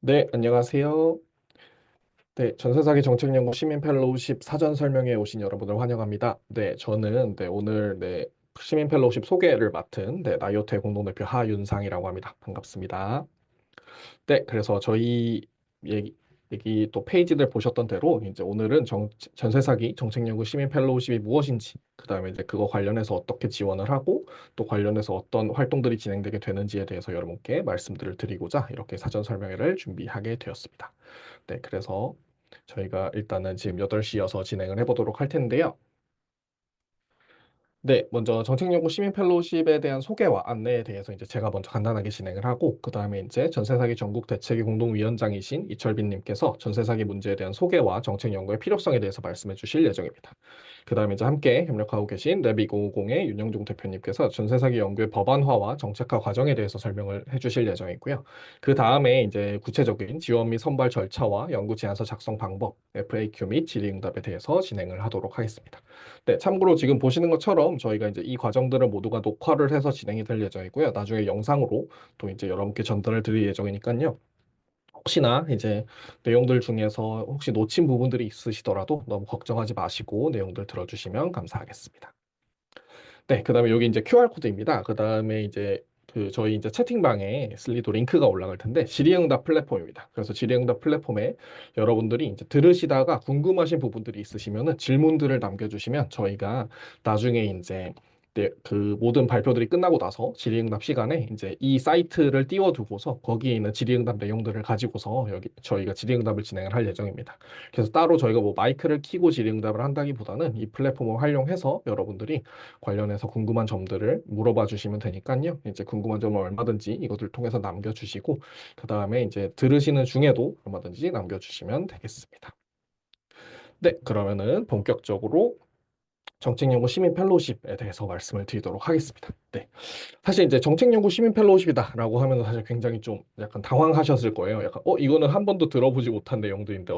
네, 안녕하세요. 네, 전세사기 정책연구 시민 펠로우십 사전 설명회에 오신 여러분을 환영합니다. 네, 저는 오늘 시민 펠로우십 소개를 맡은 나이오테 공동대표 하윤상이라고 합니다. 반갑습니다. 네, 그래서 저희 얘기 또 페이지들 보셨던 대로 이제 오늘은 전세사기 정책연구 시민 펠로우십이 무엇인지, 그다음에 이제 그거 관련해서 어떻게 지원을 하고 또 관련해서 어떤 활동들이 진행되게 되는지에 대해서 여러분께 말씀들을 드리고자 이렇게 사전 설명회를 준비하게 되었습니다. 네, 그래서 저희가 일단은 지금 8시여서 진행을 해보도록 할 텐데요. 네, 먼저 정책연구 시민 펠로우십에 대한 소개와 안내에 대해서 이제 제가 먼저 간단하게 진행을 하고, 그 다음에 이제 전세사기 전국 대책위 공동위원장이신 이철빈 님께서 전세사기 문제에 대한 소개와 정책 연구의 필요성에 대해서 말씀해 주실 예정입니다. 그 다음에 이제 함께 협력하고 계신 레비550의 윤영종 대표님께서 전세사기 연구의 법안화와 정책화 과정에 대해서 설명을 해주실 예정이고요. 그 다음에 이제 구체적인 지원 및 선발 절차와 연구 제안서 작성 방법, FAQ 및 질의응답에 대해서 진행을 하도록 하겠습니다. 네, 참고로 지금 보시는 것처럼 저희가 이제 이 과정들을 모두가 녹화를 해서 진행이 될 예정이고요. 나중에 영상으로 또 이제 여러분께 전달을 드릴 예정이니까요. 혹시나 이제 내용들 중에서 혹시 놓친 부분들이 있으시더라도 너무 걱정하지 마시고 내용들 들어주시면 감사하겠습니다. 네, 그다음에 여기 이제 QR코드입니다. 그다음에 이제 저희 이제 채팅방에 슬리도 링크가 올라갈 텐데 질의응답 플랫폼입니다. 그래서 질의응답 플랫폼에 여러분들이 이제 들으시다가 궁금하신 부분들이 있으시면은 질문들을 남겨주시면 저희가 나중에 이제 그 모든 발표들이 끝나고 나서 질의응답 시간에 이제 이 사이트를 띄워두고서 거기에 있는 질의응답 내용들을 가지고서 여기 저희가 질의응답을 진행을 할 예정입니다. 그래서 따로 저희가 뭐 마이크를 켜고 질의응답을 한다기보다는 이 플랫폼을 활용해서 여러분들이 관련해서 궁금한 점들을 물어봐 주시면 되니까요. 이제 궁금한 점을 얼마든지 이것들 통해서 남겨주시고, 그 다음에 이제 들으시는 중에도 얼마든지 남겨주시면 되겠습니다. 네, 그러면은 본격적으로 정책연구 시민 펠로우십에 대해서 말씀을 드리도록 하겠습니다. 네. 사실 이제 정책연구 시민 펠로우십이다라고 하면 사실 굉장히 좀 약간 당황하셨을 거예요. 약간 이거는 한 번도 들어보지 못한 내용들인데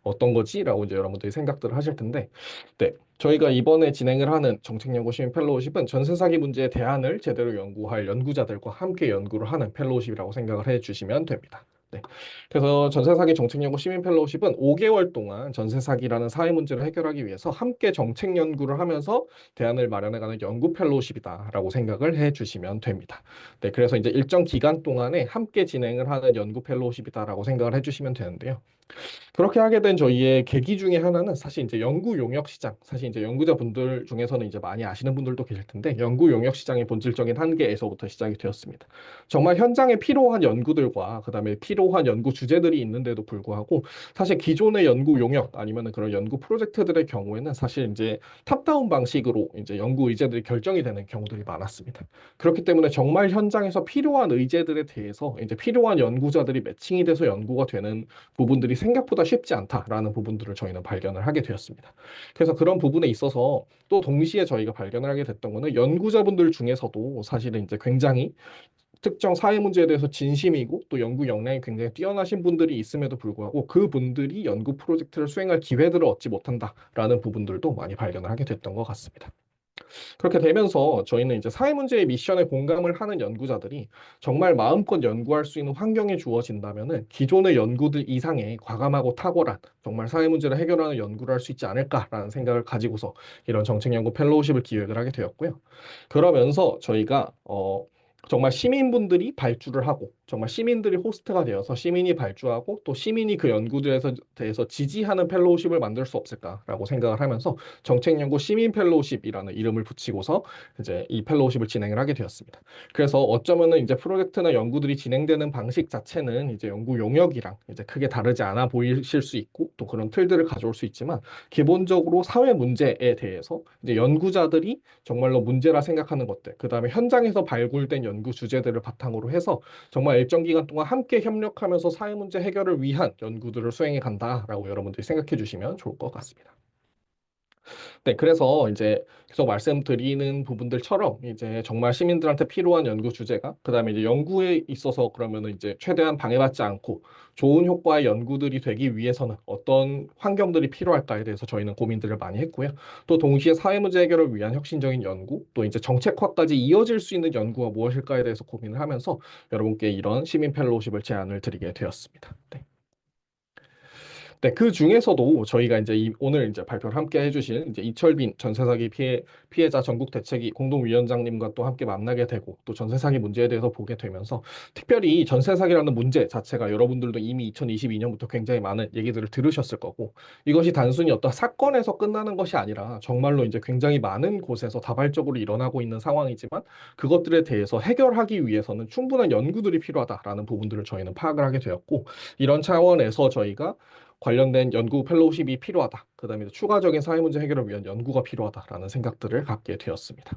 어떤 거지라고 이제 여러분들이 생각들을 하실 텐데, 네, 저희가 이번에 진행을 하는 정책연구 시민 펠로우십은 전세 사기 문제의 대안을 제대로 연구할 연구자들과 함께 연구를 하는 펠로우십이라고 생각을 해주시면 됩니다. 네. 그래서 전세 사기 정책 연구 시민 펠로우십은 5개월 동안 전세 사기라는 사회 문제를 해결하기 위해서 함께 정책 연구를 하면서 대안을 마련해가는 연구 펠로우십이다라고 생각을 해주시면 됩니다. 네, 그래서 이제 일정 기간 동안에 함께 진행을 하는 연구 펠로우십이다라고 생각을 해주시면 되는데요. 그렇게 하게 된 저희의 계기 중에 하나는 사실 이제 연구 용역 시장, 사실 이제 연구자분들 중에서는 이제 많이 아시는 분들도 계실 텐데 연구 용역 시장의 본질적인 한계에서부터 시작이 되었습니다. 정말 현장에 필요한 연구들과 그다음에 필요한 연구 주제들이 있는데도 불구하고 사실 기존의 연구 용역 아니면 그런 연구 프로젝트들의 경우에는 사실 이제 탑다운 방식으로 이제 연구 의제들이 결정이 되는 경우들이 많았습니다. 그렇기 때문에 정말 현장에서 필요한 의제들에 대해서 이제 필요한 연구자들이 매칭이 돼서 연구가 되는 부분들이 생각보다 쉽지 않다라는 부분들을 저희는 발견을 하게 되었습니다. 그래서 그런 부분에 있어서 또 동시에 저희가 발견을 하게 됐던 거는 연구자분들 중에서도 사실은 이제 굉장히 특정 사회 문제에 대해서 진심이고 또 연구 역량이 굉장히 뛰어나신 분들이 있음에도 불구하고 그분들이 연구 프로젝트를 수행할 기회들을 얻지 못한다라는 부분들도 많이 발견을 하게 됐던 것 같습니다. 그렇게 되면서 저희는 이제 사회 문제의 미션에 공감을 하는 연구자들이 정말 마음껏 연구할 수 있는 환경이 주어진다면은 기존의 연구들 이상의 과감하고 탁월한 정말 사회 문제를 해결하는 연구를 할 수 있지 않을까라는 생각을 가지고서 이런 정책 연구 펠로우십을 기획을 하게 되었고요. 그러면서 저희가 정말 시민분들이 발주를 하고 정말 시민들이 호스트가 되어서 시민이 발주하고 또 시민이 그 연구들에 대해서 지지하는 펠로우십을 만들 수 없을까라고 생각을 하면서 정책연구 시민 펠로우십이라는 이름을 붙이고서 이제 이 펠로우십을 진행을 하게 되었습니다. 그래서 어쩌면은 이제 프로젝트나 연구들이 진행되는 방식 자체는 이제 연구 용역이랑 이제 크게 다르지 않아 보이실 수 있고 또 그런 틀들을 가져올 수 있지만 기본적으로 사회 문제에 대해서 이제 연구자들이 정말로 문제라 생각하는 것들, 그다음에 현장에서 발굴된 연구 주제들을 바탕으로 해서 정말 일정 기간 동안 함께 협력하면서 사회 문제 해결을 위한 연구들을 수행해 간다라고 여러분들이 생각해 주시면 좋을 것 같습니다. 네, 그래서 이제 계속 말씀드리는 부분들처럼 이제 정말 시민들한테 필요한 연구 주제가 그다음에 이제 연구에 있어서 그러면은 이제 최대한 방해받지 않고 좋은 효과의 연구들이 되기 위해서는 어떤 환경들이 필요할까에 대해서 저희는 고민들을 많이 했고요. 또 동시에 사회 문제 해결을 위한 혁신적인 연구, 또 이제 정책화까지 이어질 수 있는 연구가 무엇일까에 대해서 고민을 하면서 여러분께 이런 시민 펠로우십을 제안을 드리게 되었습니다. 네. 네, 그 중에서도 저희가 이제 오늘 이제 발표를 함께 해주실 이제 이철빈 전세 사기 피해자 전국 대책위 공동위원장님과 또 함께 만나게 되고 또 전세 사기 문제에 대해서 보게 되면서 특별히 전세 사기라는 문제 자체가 여러분들도 이미 2022년부터 굉장히 많은 얘기들을 들으셨을 거고 이것이 단순히 어떤 사건에서 끝나는 것이 아니라 정말로 이제 굉장히 많은 곳에서 다발적으로 일어나고 있는 상황이지만 그것들에 대해서 해결하기 위해서는 충분한 연구들이 필요하다라는 부분들을 저희는 파악을 하게 되었고 이런 차원에서 저희가 관련된 연구 펠로우십이 필요하다. 그다음에 추가적인 사회 문제 해결을 위한 연구가 필요하다라는 생각들을 갖게 되었습니다.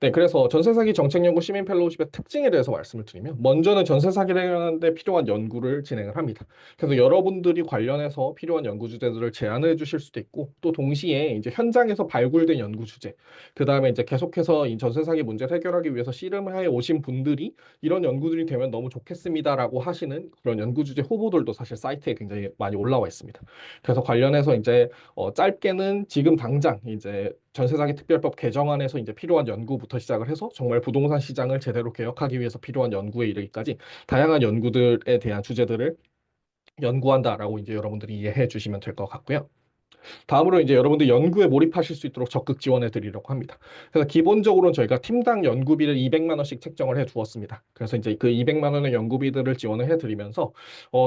네, 그래서 전세 사기 정책 연구 시민 펠로우십의 특징에 대해서 말씀을 드리면 먼저는 전세 사기를 해결하는데 필요한 연구를 진행을 합니다. 그래서 여러분들이 관련해서 필요한 연구 주제들을 제안을 해주실 수도 있고 또 동시에 이제 현장에서 발굴된 연구 주제, 그다음에 이제 계속해서 이 전세 사기 문제를 해결하기 위해서 씨름해 오신 분들이 이런 연구들이 되면 너무 좋겠습니다라고 하시는 그런 연구 주제 후보들도 사실 사이트에 굉장히 많이 올라와 있습니다. 그래서 관련해서 이제 짧게는 지금 당장 이제 전세사기 특별법 개정안에서 이제 필요한 연구부터 시작을 해서 정말 부동산 시장을 제대로 개혁하기 위해서 필요한 연구에 이르기까지 다양한 연구들에 대한 주제들을 연구한다라고 이제 여러분들이 이해해 주시면 될 것 같고요. 다음으로 이제 여러분들 연구에 몰입하실 수 있도록 적극 지원해 드리려고 합니다. 그래서 기본적으로 저희가 팀당 연구비를 200만 원씩 책정을 해 두었습니다. 그래서 이제 그 200만 원의 연구비들을 지원을 해 드리면서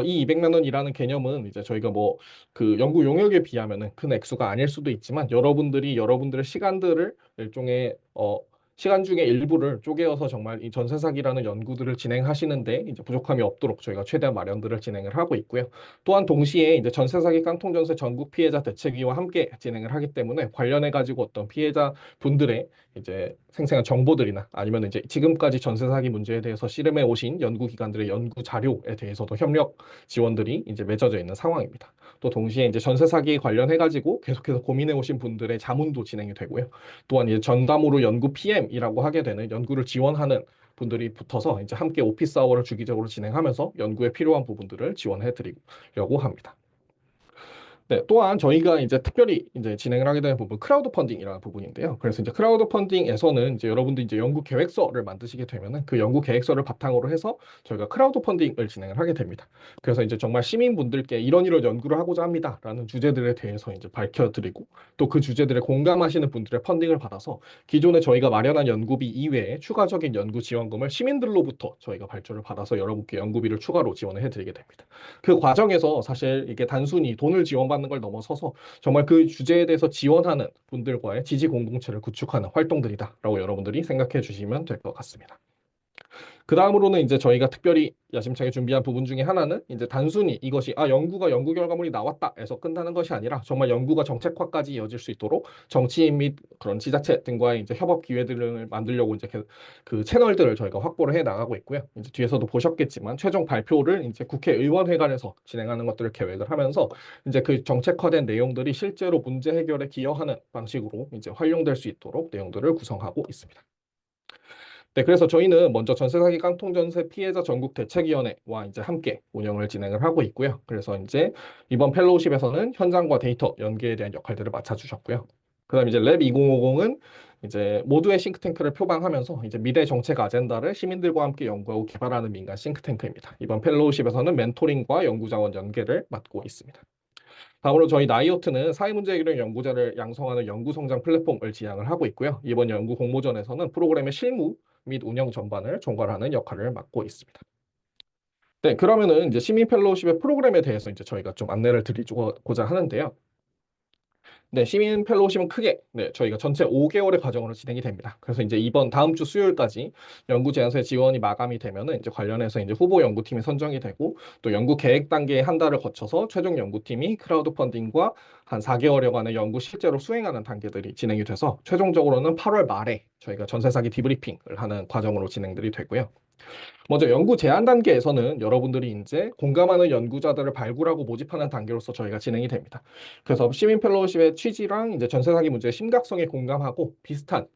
이 200만 원이라는 개념은 이제 저희가 뭐 그 연구 용역에 비하면은 큰 액수가 아닐 수도 있지만 여러분들이 여러분들의 시간들을 일종의 시간 중에 일부를 쪼개어서 정말 이 전세 사기라는 연구들을 진행하시는데 이제 부족함이 없도록 저희가 최대한 마련들을 진행을 하고 있고요. 또한 동시에 이제 전세 사기 깡통 전세 전국 피해자 대책위와 함께 진행을 하기 때문에 관련해 가지고 어떤 피해자 분들의 이제 생생한 정보들이나 아니면 이제 지금까지 전세 사기 문제에 대해서 씨름해 오신 연구 기관들의 연구 자료에 대해서도 협력 지원들이 이제 맺어져 있는 상황입니다. 또 동시에 이제 전세 사기에 관련해 가지고 계속해서 고민해 오신 분들의 자문도 진행이 되고요. 또한 이제 전담으로 연구 PM이라고 하게 되는 연구를 지원하는 분들이 붙어서 이제 함께 오피스 아워를 주기적으로 진행하면서 연구에 필요한 부분들을 지원해 드리려고 합니다. 네, 또한 저희가 이제 특별히 이제 진행을 하게 되는 부분 크라우드 펀딩이라는 부분인데요. 그래서 이제 크라우드 펀딩에서는 이제 여러분들 이제 연구 계획서를 만드시게 되면은 그 연구 계획서를 바탕으로 해서 저희가 크라우드 펀딩을 진행을 하게 됩니다. 그래서 이제 정말 시민분들께 이런 연구를 하고자 합니다라는 주제들에 대해서 이제 밝혀드리고 또 그 주제들에 공감하시는 분들의 펀딩을 받아서 기존에 저희가 마련한 연구비 이외에 추가적인 연구 지원금을 시민들로부터 저희가 발주를 받아서 여러분께 연구비를 추가로 지원을 해드리게 됩니다. 그 과정에서 사실 이게 단순히 돈을 지원받는 걸 넘어서서 정말 그 주제에 대해서 지원하는 분들과의 지지 공동체를 구축하는 활동들이다라고 여러분들이 생각해 주시면 될 것 같습니다. 그 다음으로는 이제 저희가 특별히 야심차게 준비한 부분 중에 하나는 이제 단순히 이것이 연구가 연구 결과물이 나왔다 해서 끝나는 것이 아니라 정말 연구가 정책화까지 이어질 수 있도록 정치인 및 그런 지자체 등과의 이제 협업 기회들을 만들려고 이제 그 채널들을 저희가 확보를 해 나가고 있고요. 이제 뒤에서도 보셨겠지만 최종 발표를 이제 국회의원회관에서 진행하는 것들을 계획을 하면서 이제 그 정책화된 내용들이 실제로 문제 해결에 기여하는 방식으로 이제 활용될 수 있도록 내용들을 구성하고 있습니다. 네, 그래서 저희는 먼저 전세 사기 깡통 전세 피해자 전국 대책위원회와 이제 함께 운영을 진행을 하고 있고요. 그래서 이제 이번 펠로우십에서는 현장과 데이터 연계에 대한 역할들을 맡아주셨고요. 그다음 이제 랩 2050은 이제 모두의 싱크탱크를 표방하면서 이제 미래 정책 아젠다를 시민들과 함께 연구하고 개발하는 민간 싱크탱크입니다. 이번 펠로우십에서는 멘토링과 연구자원 연계를 맡고 있습니다. 다음으로 저희 나이오트는 사회문제 해결 연구자를 양성하는 연구성장 플랫폼을 지향을 하고 있고요. 이번 연구 공모전에서는 프로그램의 실무 및 운영 전반을 총괄하는 역할을 맡고 있습니다. 네, 그러면은 이제 시민 펠로우십의 프로그램에 대해서 이제 저희가 좀 안내를 드리고자 하는데요. 네, 시민 펠로우십은 크게 저희가 전체 5개월의 과정으로 진행이 됩니다. 그래서 이제 이번 다음 주 수요일까지 연구 제안서의 지원이 마감이 되면은 이제 관련해서 이제 후보 연구팀이 선정이 되고 또 연구 계획 단계 한 달을 거쳐서 최종 연구팀이 크라우드 펀딩과 한 4개월여간의 연구 실제로 수행하는 단계들이 진행이 돼서 최종적으로는 8월 말에 저희가 전세 사기 디브리핑을 하는 과정으로 진행들이 되고요. 먼저 연구 제안 단계에서는 여러분들이 이제 공감하는 연구자들을 발굴하고 모집하는 단계로서 저희가 진행이 됩니다. 그래서 시민 펠로우십의 취지랑 이제 전세 사기 문제의 심각성에 공감하고 비슷한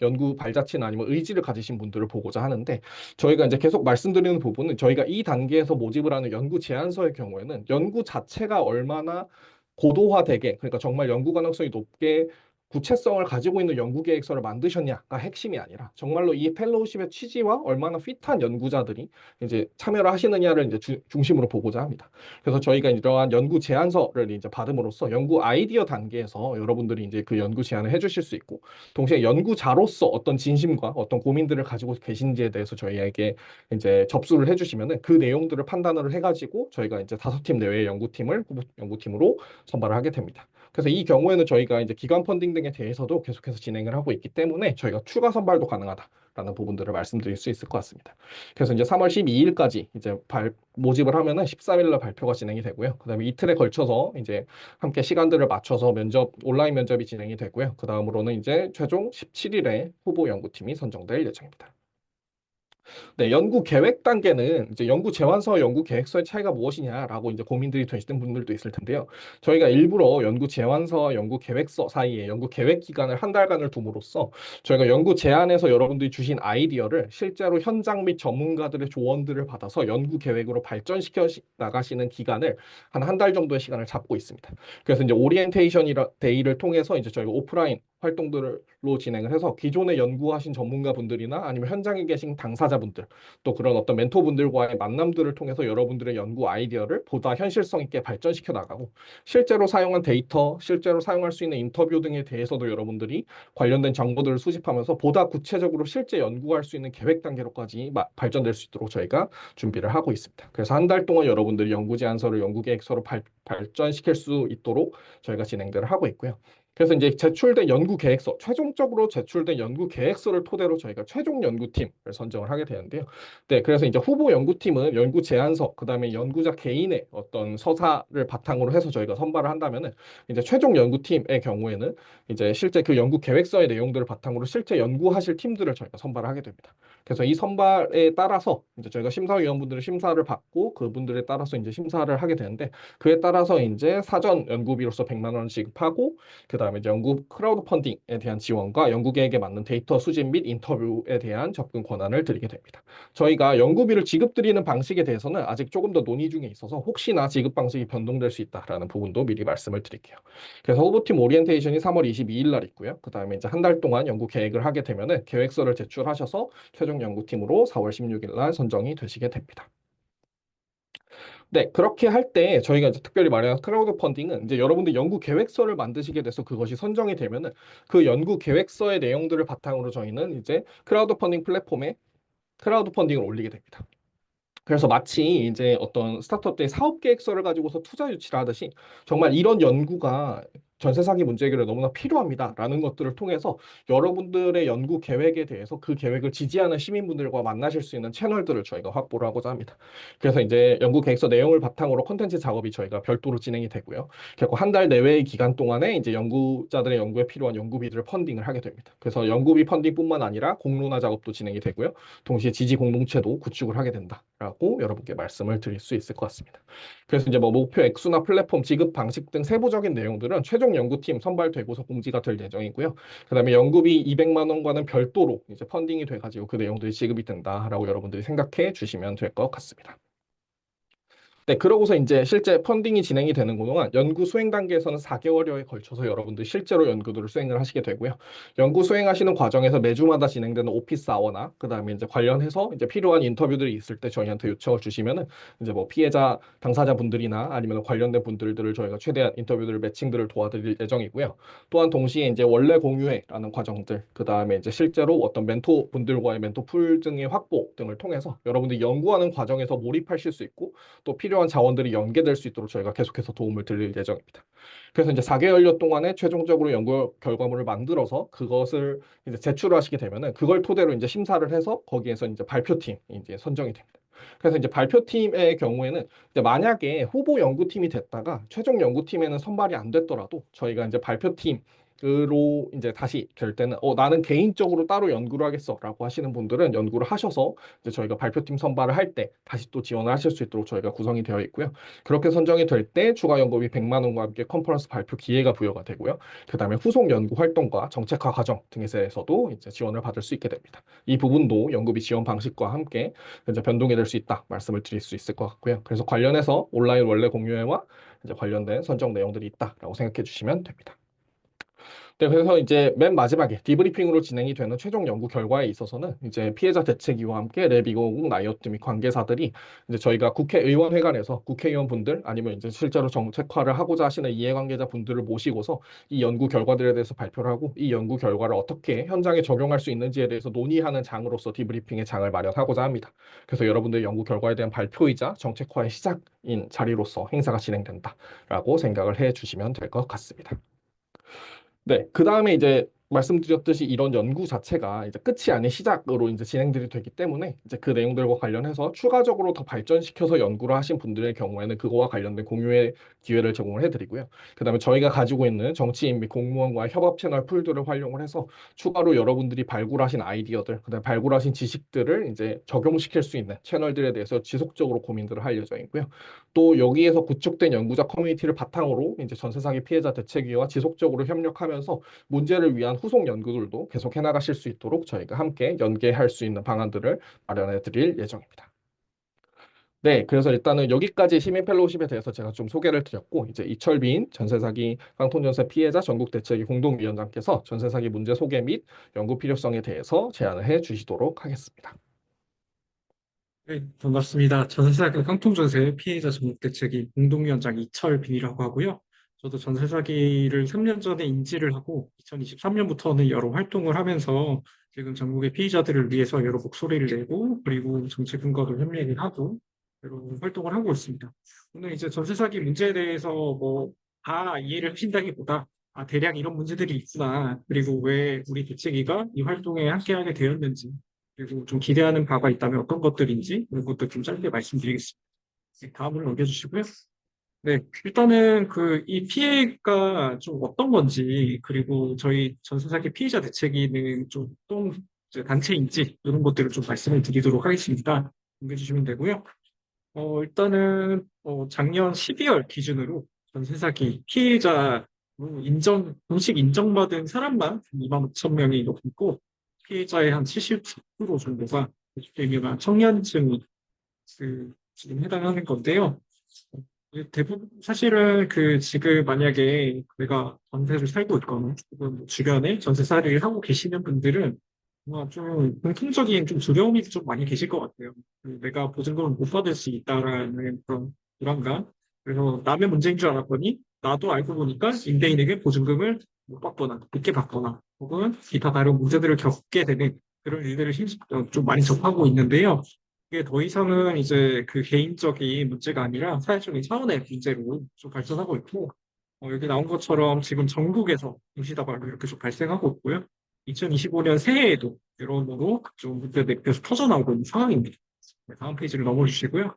연구 발자취나 아니면 의지를 가지신 분들을 보고자 하는데, 저희가 이제 계속 말씀드리는 부분은 저희가 이 단계에서 모집을 하는 연구 제안서의 경우에는 연구 자체가 얼마나 고도화되게, 그러니까 정말 연구 가능성이 높게 구체성을 가지고 있는 연구 계획서를 만드셨냐가 핵심이 아니라 정말로 이 펠로우십의 취지와 얼마나 핏한 연구자들이 이제 참여를 하시느냐를 이제 중심으로 보고자 합니다. 그래서 저희가 이러한 연구 제안서를 이제 받음으로써 연구 아이디어 단계에서 여러분들이 이제 그 연구 제안을 해주실 수 있고, 동시에 연구자로서 어떤 진심과 어떤 고민들을 가지고 계신지에 대해서 저희에게 이제 접수를 해주시면은 그 내용들을 판단을 해가지고 저희가 이제 5팀 내외의 연구팀을 후보 연구팀으로 선발을 하게 됩니다. 그래서 이 경우에는 저희가 이제 기관 펀딩 등에 대해서도 계속해서 진행을 하고 있기 때문에 저희가 추가 선발도 가능하다라는 부분들을 말씀드릴 수 있을 것 같습니다. 그래서 이제 3월 12일까지 이제 모집을 하면은 13일 날 발표가 진행이 되고요. 그다음에 이틀에 걸쳐서 이제 함께 시간들을 맞춰서 온라인 면접이 진행이 되고요. 그다음으로는 이제 최종 17일에 후보 연구팀이 선정될 예정입니다. 네, 연구 계획 단계는 이제 연구 제안서와 연구 계획서의 차이가 무엇이냐라고 이제 고민들이 되시는 분들도 있을 텐데요. 저희가 일부러 연구 제안서와 연구 계획서 사이에 연구 계획 기간을 한 달간을 둠으로써 저희가 연구 제안에서 여러분들이 주신 아이디어를 실제로 현장 및 전문가들의 조언들을 받아서 연구 계획으로 발전시켜 나가시는 기간을 한 달 정도의 시간을 잡고 있습니다. 그래서 이제 오리엔테이션 데이를 통해서 이제 저희가 오프라인 활동들로 진행을 해서 기존에 연구하신 전문가분들이나 아니면 현장에 계신 당사자분들, 또 그런 어떤 멘토분들과의 만남들을 통해서 여러분들의 연구 아이디어를 보다 현실성 있게 발전시켜 나가고, 실제로 사용한 데이터, 실제로 사용할 수 있는 인터뷰 등에 대해서도 여러분들이 관련된 정보들을 수집하면서 보다 구체적으로 실제 연구할 수 있는 계획 단계로까지 발전될 수 있도록 저희가 준비를 하고 있습니다. 그래서 한 달 동안 여러분들이 연구 제안서를 연구 계획서로 발전시킬 수 있도록 저희가 진행들을 하고 있고요. 그래서 이제 제출된 연구 계획서, 최종적으로 제출된 연구 계획서를 토대로 저희가 최종 연구팀을 선정을 하게 되는데요. 네, 그래서 이제 후보 연구팀은 연구 제안서, 그다음에 연구자 개인의 어떤 서사를 바탕으로 해서 저희가 선발을 한다면은, 이제 최종 연구팀의 경우에는 이제 실제 그 연구 계획서의 내용들을 바탕으로 실제 연구하실 팀들을 저희가 선발을 하게 됩니다. 그래서 이 선발에 따라서 이제 저희가 심사위원분들의 심사를 받고 그분들에 따라서 이제 심사를 하게 되는데, 그에 따라서 이제 사전 연구비로서 100만 원 지급하고, 그다음에 이제 연구 크라우드 펀딩에 대한 지원과 연구 계획에 맞는 데이터 수집 및 인터뷰에 대한 접근 권한을 드리게 됩니다. 저희가 연구비를 지급드리는 방식에 대해서는 아직 조금 더 논의 중에 있어서 혹시나 지급 방식이 변동될 수 있다라는 부분도 미리 말씀을 드릴게요. 그래서 후보팀 오리엔테이션이 3월 22일 날 있고요. 그다음에 이제 한 달 동안 연구 계획을 하게 되면은 계획서를 제출하셔서 최종 연구팀으로 4월 16일 날 선정이 되시게 됩니다. 네, 그렇게 할 때 저희가 이제 특별히 마련한 크라우드 펀딩은 이제 여러분들 연구 계획서를 만드시게 돼서 그것이 선정이 되면은 그 연구 계획서의 내용들을 바탕으로 저희는 이제 크라우드 펀딩 플랫폼에 크라우드 펀딩을 올리게 됩니다. 그래서 마치 이제 어떤 스타트업 때 사업 계획서를 가지고서 투자 유치를 하듯이 정말 이런 연구가 전세 사기 문제 해결에 너무나 필요합니다라는 것들을 통해서 여러분들의 연구 계획에 대해서 그 계획을 지지하는 시민분들과 만나실 수 있는 채널들을 저희가 확보를 하고자 합니다. 그래서 이제 연구 계획서 내용을 바탕으로 콘텐츠 작업이 저희가 별도로 진행이 되고요. 결국 한 달 내외의 기간 동안에 이제 연구자들의 연구에 필요한 연구비들을 펀딩을 하게 됩니다. 그래서 연구비 펀딩뿐만 아니라 공론화 작업도 진행이 되고요. 동시에 지지 공동체도 구축을 하게 된다라고 여러분께 말씀을 드릴 수 있을 것 같습니다. 그래서 이제 뭐 목표 액수나 플랫폼 지급 방식 등 세부적인 내용들은 최종 연구팀 선발되고서 공지가 될 예정이고요. 그다음에 연구비 200만 원과는 별도로 이제 펀딩이 돼가지고 그 내용들이 지급이 된다라고 여러분들이 생각해 주시면 될 것 같습니다. 네, 그러고서 이제 실제 펀딩이 진행이 되는 동안 연구 수행 단계에서는 4개월여에 걸쳐서 여러분들 실제로 연구들을 수행을 하시게 되고요. 연구 수행하시는 과정에서 매주마다 진행되는 오피스 아워나 그다음에 이제 관련해서 이제 필요한 인터뷰들이 있을 때 저희한테 요청을 주시면은 이제 뭐 피해자 당사자분들이나 아니면 관련된 분들을 저희가 최대한 인터뷰들을 매칭들을 도와드릴 예정이고요. 또한 동시에 이제 원래 공유회라는 과정들, 그다음에 이제 실제로 어떤 멘토 분들과의 멘토 풀 등의 확보 등을 통해서 여러분들이 연구하는 과정에서 몰입하실 수 있고 또 필요한 자원들이 연계될 수 있도록 저희가 계속해서 도움을 드릴 예정입니다. 그래서 이제 4개월여 동안에 최종적으로 연구 결과물을 만들어서 그것을 이제 제출하시게 되면은 그걸 토대로 이제 심사를 해서 거기에서 이제 발표팀이 이제 선정이 됩니다. 그래서 이제 발표팀의 경우에는 이제 만약에 후보 연구팀이 됐다가 최종 연구팀에는 선발이 안 됐더라도 저희가 이제 발표팀 으로 이제 다시 될 때는 나는 개인적으로 따로 연구를 하겠어라고 하시는 분들은 연구를 하셔서 이제 저희가 발표팀 선발을 할 때 다시 또 지원을 하실 수 있도록 저희가 구성이 되어 있고요. 그렇게 선정이 될 때 추가 연구비 100만 원과 함께 컨퍼런스 발표 기회가 부여가 되고요. 그다음에 후속 연구 활동과 정책화 과정 등에 대해서도 이제 지원을 받을 수 있게 됩니다. 이 부분도 연구비 지원 방식과 함께 이제 변동이 될 수 있다 말씀을 드릴 수 있을 것 같고요. 그래서 관련해서 온라인 원래 공유회와 이제 관련된 선정 내용들이 있다라고 생각해 주시면 됩니다. 네, 그래서 이제 맨 마지막에 디브리핑으로 진행이 되는 최종 연구 결과에 있어서는 이제 피해자 대책위와 함께 랩2050 나이어트 및 관계사들이 이제 저희가 국회의원회관에서 국회의원분들 아니면 이제 실제로 정책화를 하고자 하시는 이해관계자 분들을 모시고서 이 연구 결과들에 대해서 발표를 하고 이 연구 결과를 어떻게 현장에 적용할 수 있는지에 대해서 논의하는 장으로서 디브리핑의 장을 마련하고자 합니다. 그래서 여러분들의 연구 결과에 대한 발표이자 정책화의 시작인 자리로서 행사가 진행된다라고 생각을 해 주시면 될 것 같습니다. 네, 그 다음에 이제 말씀드렸듯이 이런 연구 자체가 이제 끝이 아닌 시작으로 이제 진행들이 되기 때문에 이제 그 내용들과 관련해서 추가적으로 더 발전시켜서 연구를 하신 분들의 경우에는 그거와 관련된 공유의 기회를 제공을 해드리고요. 그 다음에 저희가 가지고 있는 정치인 및 공무원과의 협업 채널 풀들을 활용을 해서 추가로 여러분들이 발굴하신 아이디어들, 그다음에 발굴하신 지식들을 이제 적용시킬 수 있는 채널들에 대해서 지속적으로 고민들을 할 예정이고요. 또 여기에서 구축된 연구자 커뮤니티를 바탕으로 이제 전세 사기 피해자 대책위와 지속적으로 협력하면서 문제를 위한 후속 연구들도 계속 해나가실 수 있도록 저희가 함께 연계할 수 있는 방안들을 마련해 드릴 예정입니다. 네, 그래서 일단은 여기까지 시민 펠로우십에 대해서 제가 좀 소개를 드렸고, 이제 이철빈 전세사기 깡통전세 피해자 전국대책위 공동위원장께서 전세사기 문제 소개 및 연구 필요성에 대해서 제안을 해 주시도록 하겠습니다. 네, 반갑습니다. 전세사기 깡통전세 피해자 전국대책위 공동위원장 이철빈이라고 하고요. 저도 전세사기를 3년 전에 인지를 하고 2023년부터는 여러 활동을 하면서 지금 전국의 피해자들을 위해서 여러 목소리를 내고 그리고 정책 근거도 협력을 하고 여러 활동을 하고 있습니다. 오늘 이제 전세사기 문제에 대해서 다 이해를 하신다기보다 대략 이런 문제들이 있구나. 그리고 왜 우리 대책위가 이 활동에 함께하게 되었는지 그리고 좀 기대하는 바가 있다면 어떤 것들인지 그런 것도 좀 짧게 말씀드리겠습니다. 네, 다음으로 넘겨주시고요. 네, 일단은 이 피해가 좀 어떤 건지 그리고 저희 전세사기 피해자 대책위는 좀 어떤 이제 단체인지 이런 것들을 좀 말씀을 드리도록 하겠습니다. 넘겨주시면 되고요. 일단은 작년 12월 기준으로 전세사기 피해자 공식 인정받은 사람만 2만 5천 명이 넘고 피해자의 한 70% 정도가 대미가 청년층이 지금 해당하는 건데요. 대부분 사실은 지금 만약에 내가 전세를 살고 있거나 혹은 뭐 주변에 전세살이를 하고 계시는 분들은 뭔가 좀 공통적인 좀 두려움이 좀 많이 계실 것 같아요. 내가 보증금을 못 받을 수 있다라는 그런 불안감. 그래서 남의 문제인 줄 알았더니 나도 알고 보니까 임대인에게 보증금을 못 받거나 늦게 받거나 혹은 기타 다른 문제들을 겪게 되는 그런 일들을 좀 많이 접하고 있는데요. 이게 더 이상은 이제 개인적인 문제가 아니라 사회적인 차원의 문제로 좀 발전하고 있고, 여기 나온 것처럼 지금 전국에서 임시다발로 이렇게 좀 발생하고 있고요. 2025년 새해에도 여러모로 좀 문제들이 계속 터져나오고 있는 상황입니다. 네, 다음 페이지를 넘어주시고요.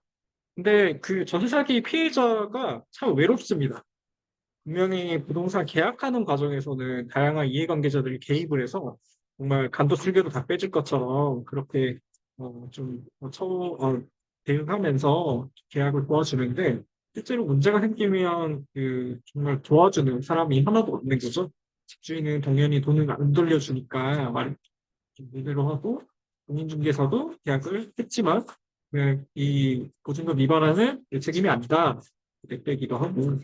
근데 전세 사기 피해자가 참 외롭습니다. 분명히 부동산 계약하는 과정에서는 다양한 이해관계자들이 개입을 해서 정말 간도 쓸개도 다 빼줄 것처럼 그렇게 좀 대응하면서 계약을 도와주는데 실제로 문제가 생기면 정말 도와주는 사람이 하나도 없는 거죠. 집주인은 당연히 돈을 안 돌려주니까 말 그대로 하고 공인중개사도 계약을 했지만 이 보증금 위반하는 내 책임이 아니다. 내빼기도 하고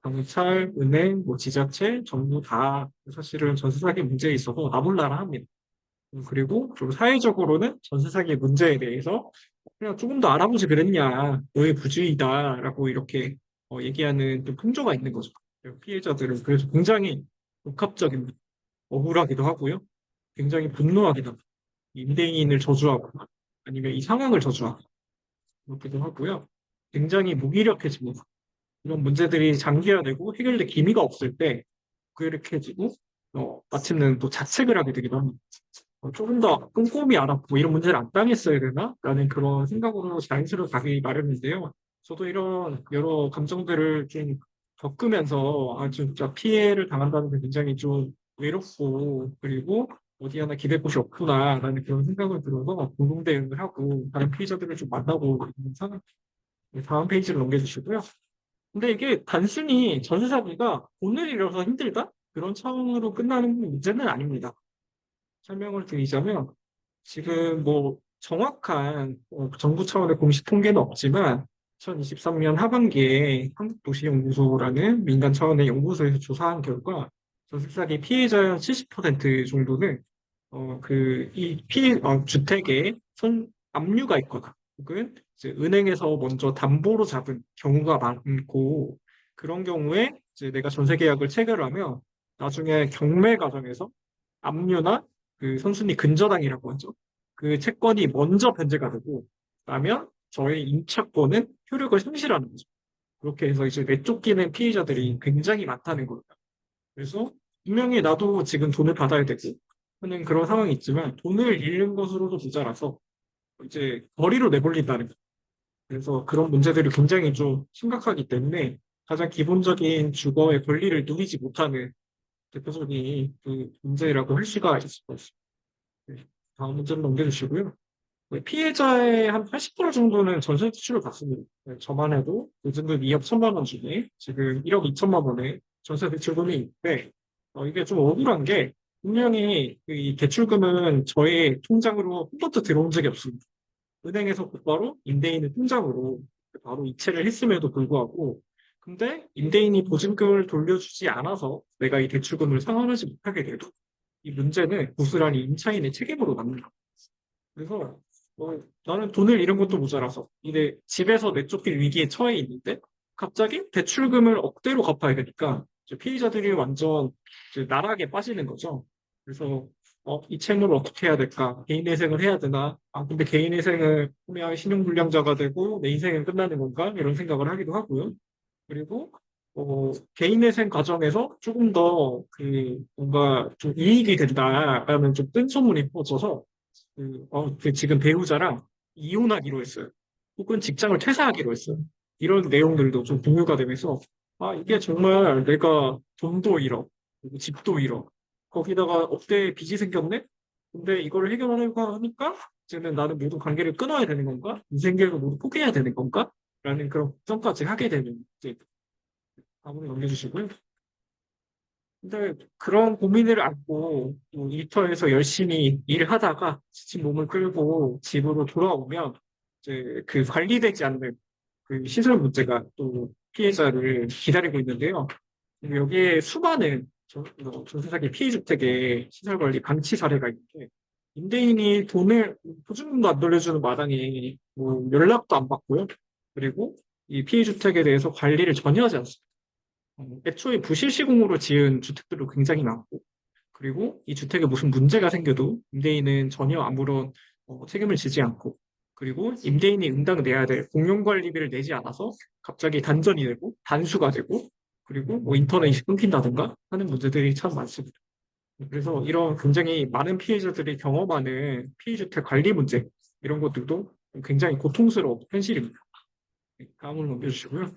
경찰, 은행, 지자체, 정부 다 사실은 전세 사기 문제에 있어서 나몰라라 합니다. 그리고 좀 사회적으로는 전세 사기 문제에 대해서 그냥 조금 더 알아보지 그랬냐, 너의 부주의다라고 이렇게 얘기하는 좀 풍조가 있는 거죠. 피해자들은 그래서 굉장히 복합적인 억울하기도 하고요. 굉장히 분노하기도 하고, 임대인을 저주하고 아니면 이 상황을 저주하고 그렇기도 하고요. 굉장히 무기력해지고 이런 문제들이 장기화되고 해결될 기미가 없을 때 무기력해지고 마침내는 또 자책을 하게 되기도 합니다. 조금 더 꼼꼼히 알아보고 이런 문제를 안 당했어야 되나? 라는 그런 생각으로 자연스럽게 가기 마련인데요. 저도 이런 여러 감정들을 좀 겪으면서 진짜 피해를 당한다는 게 굉장히 좀 외롭고 그리고 어디 하나 기댈 곳이 없구나라는 그런 생각을 들어서 공동 대응을 하고 다른 피해자들을 좀 만나고 있는 상황. 네, 다음 페이지를 넘겨주시고요. 근데 이게 단순히 전세 사기가 돈을 잃어서 힘들다? 그런 차원으로 끝나는 문제는 아닙니다. 설명을 드리자면 지금 뭐 정확한 정부 차원의 공식 통계는 없지만 2023년 하반기에 한국도시연구소라는 민간 차원의 연구소에서 조사한 결과 전세 사기 피해자 70% 정도는 이 피해 주택에 압류가 있거나 혹은 이제 은행에서 먼저 담보로 잡은 경우가 많고 그런 경우에 이제 내가 전세 계약을 체결하면 나중에 경매 과정에서 압류나 그 선순위 근저당이라고 하죠. 그 채권이 먼저 변제가 되고 그러면 저의 임차권은 효력을 상실하는 거죠. 그렇게 해서 이제 내쫓기는 피해자들이 굉장히 많다는 거예요. 그래서 분명히 나도 지금 돈을 받아야 되고 하는 그런 상황이 있지만 돈을 잃는 것으로도 모자라서 이제 거리로 내몰린다는 거예요. 그래서 그런 문제들이 굉장히 좀 심각하기 때문에 가장 기본적인 주거의 권리를 누리지 못하는 대표적인 그 문제라고 할 수가 있을 것 같습니다. 네, 다음 문제로 넘겨주시고요. 네, 피해자의 한 80% 정도는 전세 대출을 받습니다. 네, 저만 해도 요즘은 2억 1천만 원 중에 지금 1억 2천만 원의 전세 대출금이 있는데 이게 좀 억울한 게 분명히 그이 대출금은 저의 통장으로 한 번도 들어온 적이 없습니다. 은행에서 곧바로 임대인의 통장으로 바로 이체를 했음에도 불구하고 근데 임대인이 보증금을 돌려주지 않아서 내가 이 대출금을 상환하지 못하게 돼도 이 문제는 고스란히 임차인의 책임으로 남는다. 그래서 나는 돈을 잃은 것도 모자라서 이제 집에서 내쫓길 위기에 처해 있는데 갑자기 대출금을 억대로 갚아야 되니까 이제 피해자들이 완전 이제 나락에 빠지는 거죠. 그래서 이 채무를 어떻게 해야 될까? 개인회생을 해야 되나? 근데 개인회생을 하면 신용불량자가 되고 내 인생은 끝나는 건가? 이런 생각을 하기도 하고요. 그리고 개인회생 과정에서 조금 더 뭔가 좀 이익이 된다라는 좀 뜬 소문이 퍼져서 그 지금 배우자랑 이혼하기로 했어요. 혹은 직장을 퇴사하기로 했어요. 이런 내용들도 좀 공유가 되면서, 이게 정말 내가 돈도 잃어, 그리고 집도 잃어. 거기다가 억대 빚이 생겼네? 근데 이걸 해결하려고 하니까, 이제는 나는 모든 관계를 끊어야 되는 건가? 인생 계획을 모두 포기해야 되는 건가? 라는 그런 걱정까지 하게 되는, 이제, 다음으로 넘겨주시고요. 근데 그런 고민을 안고 또 일터에서 열심히 일하다가 지친 몸을 끌고 집으로 돌아오면 이제 그 관리되지 않는 그 시설 문제가 또 피해자를 기다리고 있는데요. 여기에 수많은 전세 사기 피해 주택의 시설 관리 방치 사례가 있는데 임대인이 돈을 보증금도 안 돌려주는 마당에 뭐 연락도 안 받고요. 그리고 이 피해 주택에 대해서 관리를 전혀 하지 않습니다. 애초에 부실시공으로 지은 주택들도 굉장히 많고, 그리고 이 주택에 무슨 문제가 생겨도 임대인은 전혀 아무런 책임을 지지 않고, 그리고 임대인이 응당 내야 될 공용관리비를 내지 않아서 갑자기 단전이 되고, 단수가 되고, 그리고 뭐 인터넷이 끊긴다든가 하는 문제들이 참 많습니다. 그래서 이런 굉장히 많은 피해자들이 경험하는 피해주택 관리 문제, 이런 것들도 굉장히 고통스러운 현실입니다. 네, 다음으로 넘겨주시고요.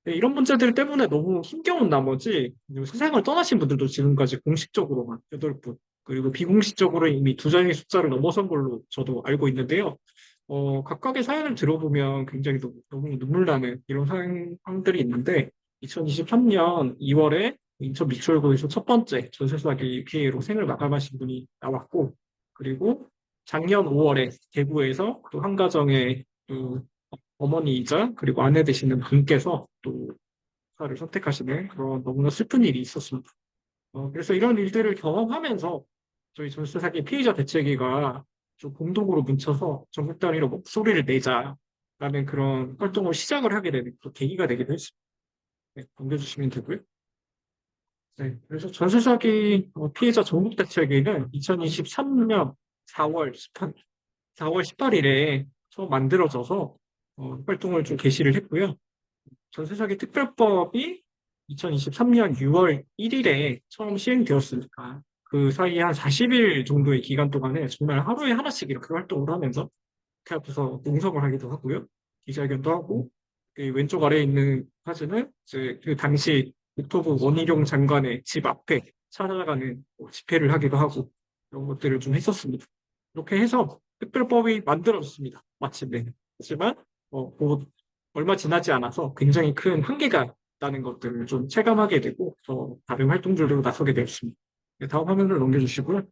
네, 이런 문제들 때문에 너무 힘겨운 나머지 세상을 떠나신 분들도 지금까지 공식적으로만 8분, 그리고 비공식적으로 이미 두 자리 숫자를 넘어선 걸로 저도 알고 있는데요. 각각의 사연을 들어보면 굉장히 너무 눈물 나는 이런 상황들이 있는데, 2023년 2월에 인천 미추홀구에서 첫 번째 전세 사기 피해로 생을 마감하신 분이 나왔고, 그리고 작년 5월에 대구에서 또 한 가정의 어머니이자 그리고 아내 되시는 분께서 또 사를 선택하시는 그런 너무나 슬픈 일이 있었습니다. 그래서 이런 일들을 경험하면서 저희 전세 사기 피해자 대책위가 좀 공동으로 뭉쳐서 전국 단위로 목소리를 내자라는 그런 활동을 시작을 하게 되는 그런 계기가 되기도 했습니다. 네, 넘겨주시면 되고요. 네, 그래서 전세 사기 피해자 전국 대책위는 2023년 4월 18, 4월 18일에 처음 만들어져서 활동을 좀 개시를 했고요. 전세사기 특별법이 2023년 6월 1일에 처음 시행되었으니까 그 사이에 한 40일 정도의 기간 동안에 정말 하루에 하나씩 이렇게 활동을 하면서 그 앞에서 농성을 하기도 하고요. 기자회견도 하고 그 왼쪽 아래에 있는 사진은 이제 그 당시 국토부 원희룡 장관의 집 앞에 찾아가는 뭐 집회를 하기도 하고 이런 것들을 좀 했었습니다. 이렇게 해서 특별법이 만들어졌습니다. 마침내. 하지만 뭐 얼마 지나지 않아서 굉장히 큰 한계가 있다는 것들을 좀 체감하게 되고 다른 활동들로 나서게 되었습니다. 네, 다음 화면을 넘겨주시고요.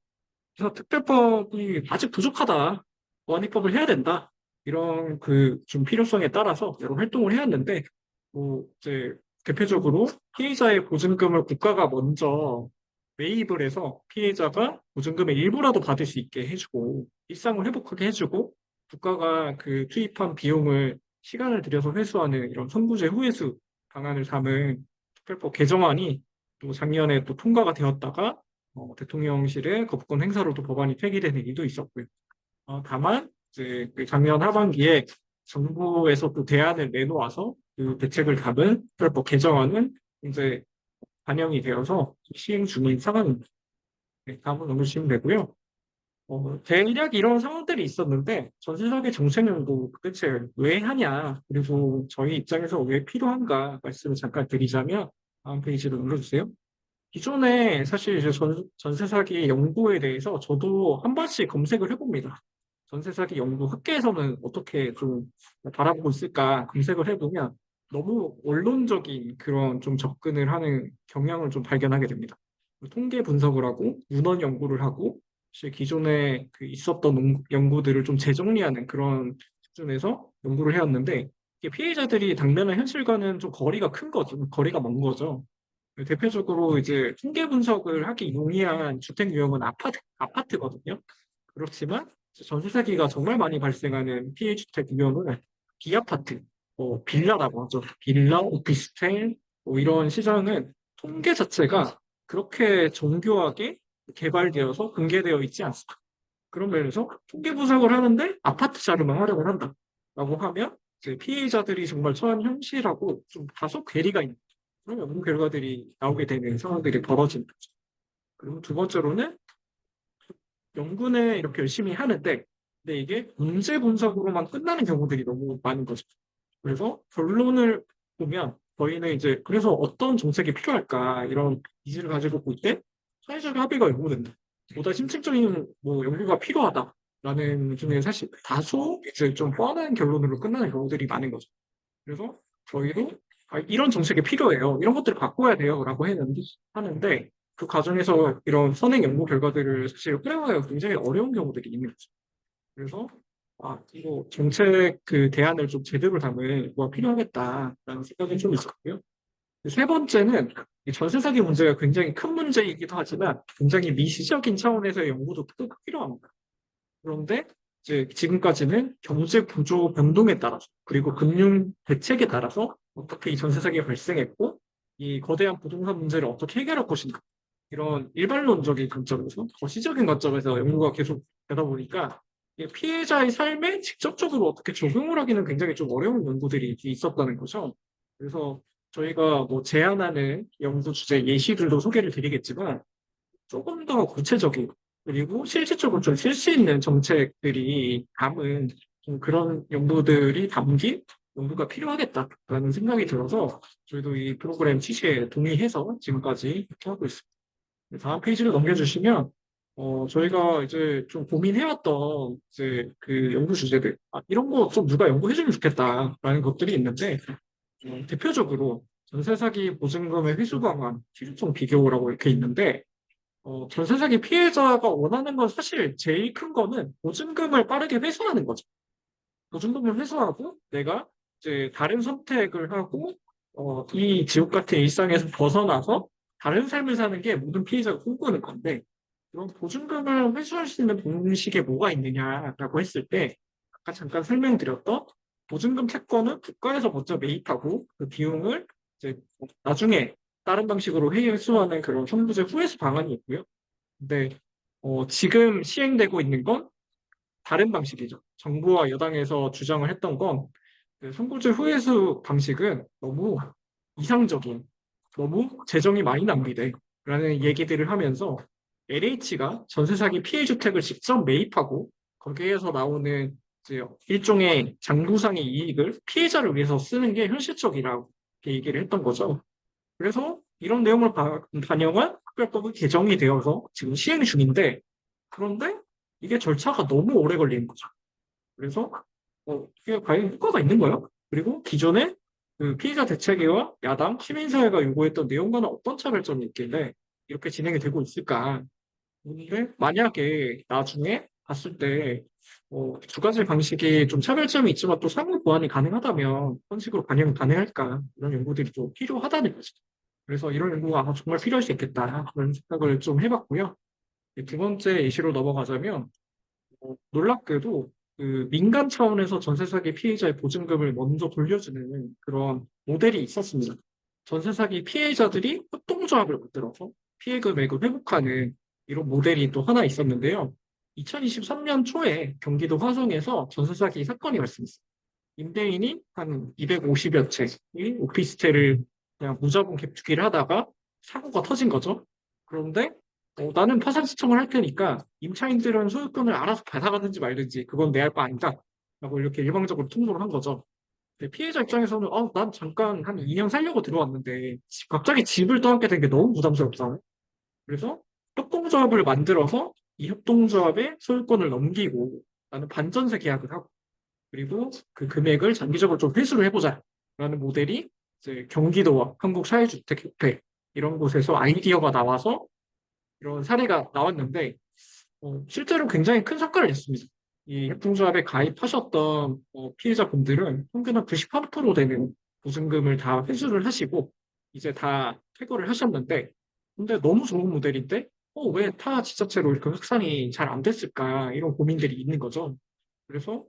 그래서 특별법이 아직 부족하다. 원입법을 해야 된다. 이런 그 좀 필요성에 따라서 여러 활동을 해왔는데, 뭐 이제 대표적으로 피해자의 보증금을 국가가 먼저 매입을 해서 피해자가 보증금의 일부라도 받을 수 있게 해주고 일상을 회복하게 해주고 국가가 그 투입한 비용을 시간을 들여서 회수하는 이런 선부제 후회수 방안을 삼은 특별법 개정안이 또 작년에 또 통과가 되었다가 대통령실의 거부권 행사로도 법안이 폐기되는 일도 있었고요. 다만 이제 그 작년 하반기에 정부에서 또 대안을 내놓아서 그 대책을 담은 특별법 개정안은 이제 반영이 되어서 시행 중인 상황입니다. 네, 다음으로 넘겨주시면 되고요. 대략 이런 상황들이 있었는데 전세사기 정책연구 대체 왜 하냐 그리고 저희 입장에서 왜 필요한가 말씀을 잠깐 드리자면 다음 페이지로 눌러주세요. 기존에 사실 이제 전세 사기 연구에 대해서 저도 한 번씩 검색을 해봅니다. 전세 사기 연구 학계에서는 어떻게 좀 바라보고 있을까 검색을 해보면 너무 원론적인 그런 좀 접근을 하는 경향을 좀 발견하게 됩니다. 통계 분석을 하고 문헌 연구를 하고 사실 기존에 그 있었던 연구들을 좀 재정리하는 그런 수준에서 연구를 해왔는데 이게 피해자들이 당면한 현실과는 좀 거리가 큰 거죠. 거리가 먼 거죠. 대표적으로 이제 통계 분석을 하기 용이한 주택 유형은 아파트거든요. 그렇지만 전세 사기가 정말 많이 발생하는 피해 주택 유형은 비아파트, 빌라라고 하죠. 빌라, 오피스텔, 이런 시장은 통계 자체가 그렇게 정교하게 개발되어서 공개되어 있지 않습니다. 그런 면에서 통계 분석을 하는데 아파트 자료만 활용을 한다라고 하면 이제 피해자들이 정말 처한 현실하고 좀 다소 괴리가 있는 그런 연구 결과들이 나오게 되는 상황들이 벌어지는 거죠. 그리고 두 번째로는 연구는 이렇게 열심히 하는데 근데 이게 문제 분석으로만 끝나는 경우들이 너무 많은 거죠. 그래서 결론을 보면 저희는 이제 그래서 어떤 정책이 필요할까 이런 니즈를 가지고 볼 때 사회적 합의가 요구된다. 보다 심층적인 뭐 연구가 필요하다라는 중에 사실 다소 이제 좀 뻔한 결론으로 끝나는 경우들이 많은 거죠. 그래서 저희도 이런 정책이 필요해요. 이런 것들을 바꿔야 돼요라고 하는데 그 과정에서 이런 선행 연구 결과들을 사실 활용하기가 굉장히 어려운 경우들이 있는 거죠. 그래서 이거 정책 그 대안을 좀 제대로 담을 뭐가 필요하겠다라는 생각이 좀 있었고요. 세 번째는 이 전세 사기 문제가 굉장히 큰 문제이기도 하지만 굉장히 미시적인 차원에서의 연구도 또 필요합니다. 그런데 이제 지금까지는 경제 구조 변동에 따라서 그리고 금융 대책에 따라서 어떻게 이 전세 사기가 발생했고 이 거대한 부동산 문제를 어떻게 해결할 것인가 이런 일반론적인 관점에서 거시적인 관점에서 연구가 계속 되다 보니까 이 피해자의 삶에 직접적으로 어떻게 적용을 하기는 굉장히 좀 어려운 연구들이 있었다는 거죠. 그래서 저희가 뭐 제안하는 연구 주제 예시들도 소개를 드리겠지만 조금 더 구체적인 그리고 실질적으로 좀 쓸 수 있는 정책들이 담은 좀 그런 연구들이 담긴 연구가 필요하겠다라는 생각이 들어서 저희도 이 프로그램 취지에 동의해서 지금까지 이렇게 하고 있습니다. 다음 페이지를 넘겨주시면 저희가 이제 좀 고민해왔던 이제 그 연구 주제들 이런 거 좀 누가 연구해주면 좋겠다라는 것들이 있는데 대표적으로 전세 사기 보증금의 회수 방안 실효성 비교라고 이렇게 있는데 전세 사기 피해자가 원하는 건 사실 제일 큰 거는 보증금을 빠르게 회수하는 거죠. 보증금을 회수하고 내가 이제 다른 선택을 하고 이 지옥 같은 일상에서 벗어나서 다른 삶을 사는 게 모든 피해자가 꿈꾸는 건데 그럼 보증금을 회수할 수 있는 방식에 뭐가 있느냐라고 했을 때 아까 잠깐 설명드렸던 보증금 채권은 국가에서 먼저 매입하고 그 비용을 이제 나중에 다른 방식으로 회수하는 그런 선부제 후회수 방안이 있고요. 근데 지금 시행되고 있는 건 다른 방식이죠. 정부와 여당에서 주장을 했던 건 선거제 후회수 방식은 너무 이상적인, 너무 재정이 많이 낭비돼. 라는 얘기들을 하면서 LH가 전세 사기 피해 주택을 직접 매입하고 거기에서 나오는 이제 일종의 장부상의 이익을 피해자를 위해서 쓰는 게 현실적이라고 얘기를 했던 거죠. 그래서 이런 내용을 반영한 특별법이 개정이 되어서 지금 시행 중인데, 그런데 이게 절차가 너무 오래 걸리는 거죠. 그래서 이게 과연 효과가 있는 거예요? 그리고 기존에 그 피의자 대책위와 야당, 시민사회가 요구했던 내용과는 어떤 차별점이 있길래 이렇게 진행이 되고 있을까? 근데 만약에 나중에 봤을 때 두 가지 방식이 좀 차별점이 있지만 또 상호 보완이 가능하다면 어떤 식으로 반영이 가능할까? 이런 연구들이 좀 필요하다는 거죠. 그래서 이런 연구가 정말 필요할 수 있겠다. 그런 생각을 좀 해봤고요. 두 번째 예시로 넘어가자면 놀랍게도 그 민간 차원에서 전세 사기 피해자의 보증금을 먼저 돌려주는 그런 모델이 있었습니다. 전세 사기 피해자들이 협동조합을 만들어서 피해 금액을 회복하는 이런 모델이 또 하나 있었는데요. 2023년 초에 경기도 화성에서 전세 사기 사건이 발생했어요. 임대인이 한 250여 채의 오피스텔을 그냥 무자본 갭투기를 하다가 사고가 터진 거죠. 그런데 나는 파산 신청을 할 테니까 임차인들은 소유권을 알아서 받아가든지 말든지 그건 내 할 바 아니다. 라고 이렇게 일방적으로 통보를 한 거죠. 근데 피해자 입장에서는 난 잠깐 한 2년 살려고 들어왔는데 갑자기 집을 떠안게 된 게 너무 부담스럽잖아요. 그래서 협동조합을 만들어서 이 협동조합에 소유권을 넘기고 나는 반전세 계약을 하고 그리고 그 금액을 장기적으로 좀 회수를 해보자라는 모델이 이제 경기도와 한국사회주택협회 이런 곳에서 아이디어가 나와서 이런 사례가 나왔는데 실제로 굉장히 큰 성과를 냈습니다. 이 협동조합에 가입하셨던 피해자분들은 평균 한 98% 되는 보증금을 다 회수를 하시고 이제 다 퇴거를 하셨는데 근데 너무 좋은 모델인데 왜 타 지자체로 이렇게 확산이 잘 안 됐을까 이런 고민들이 있는 거죠. 그래서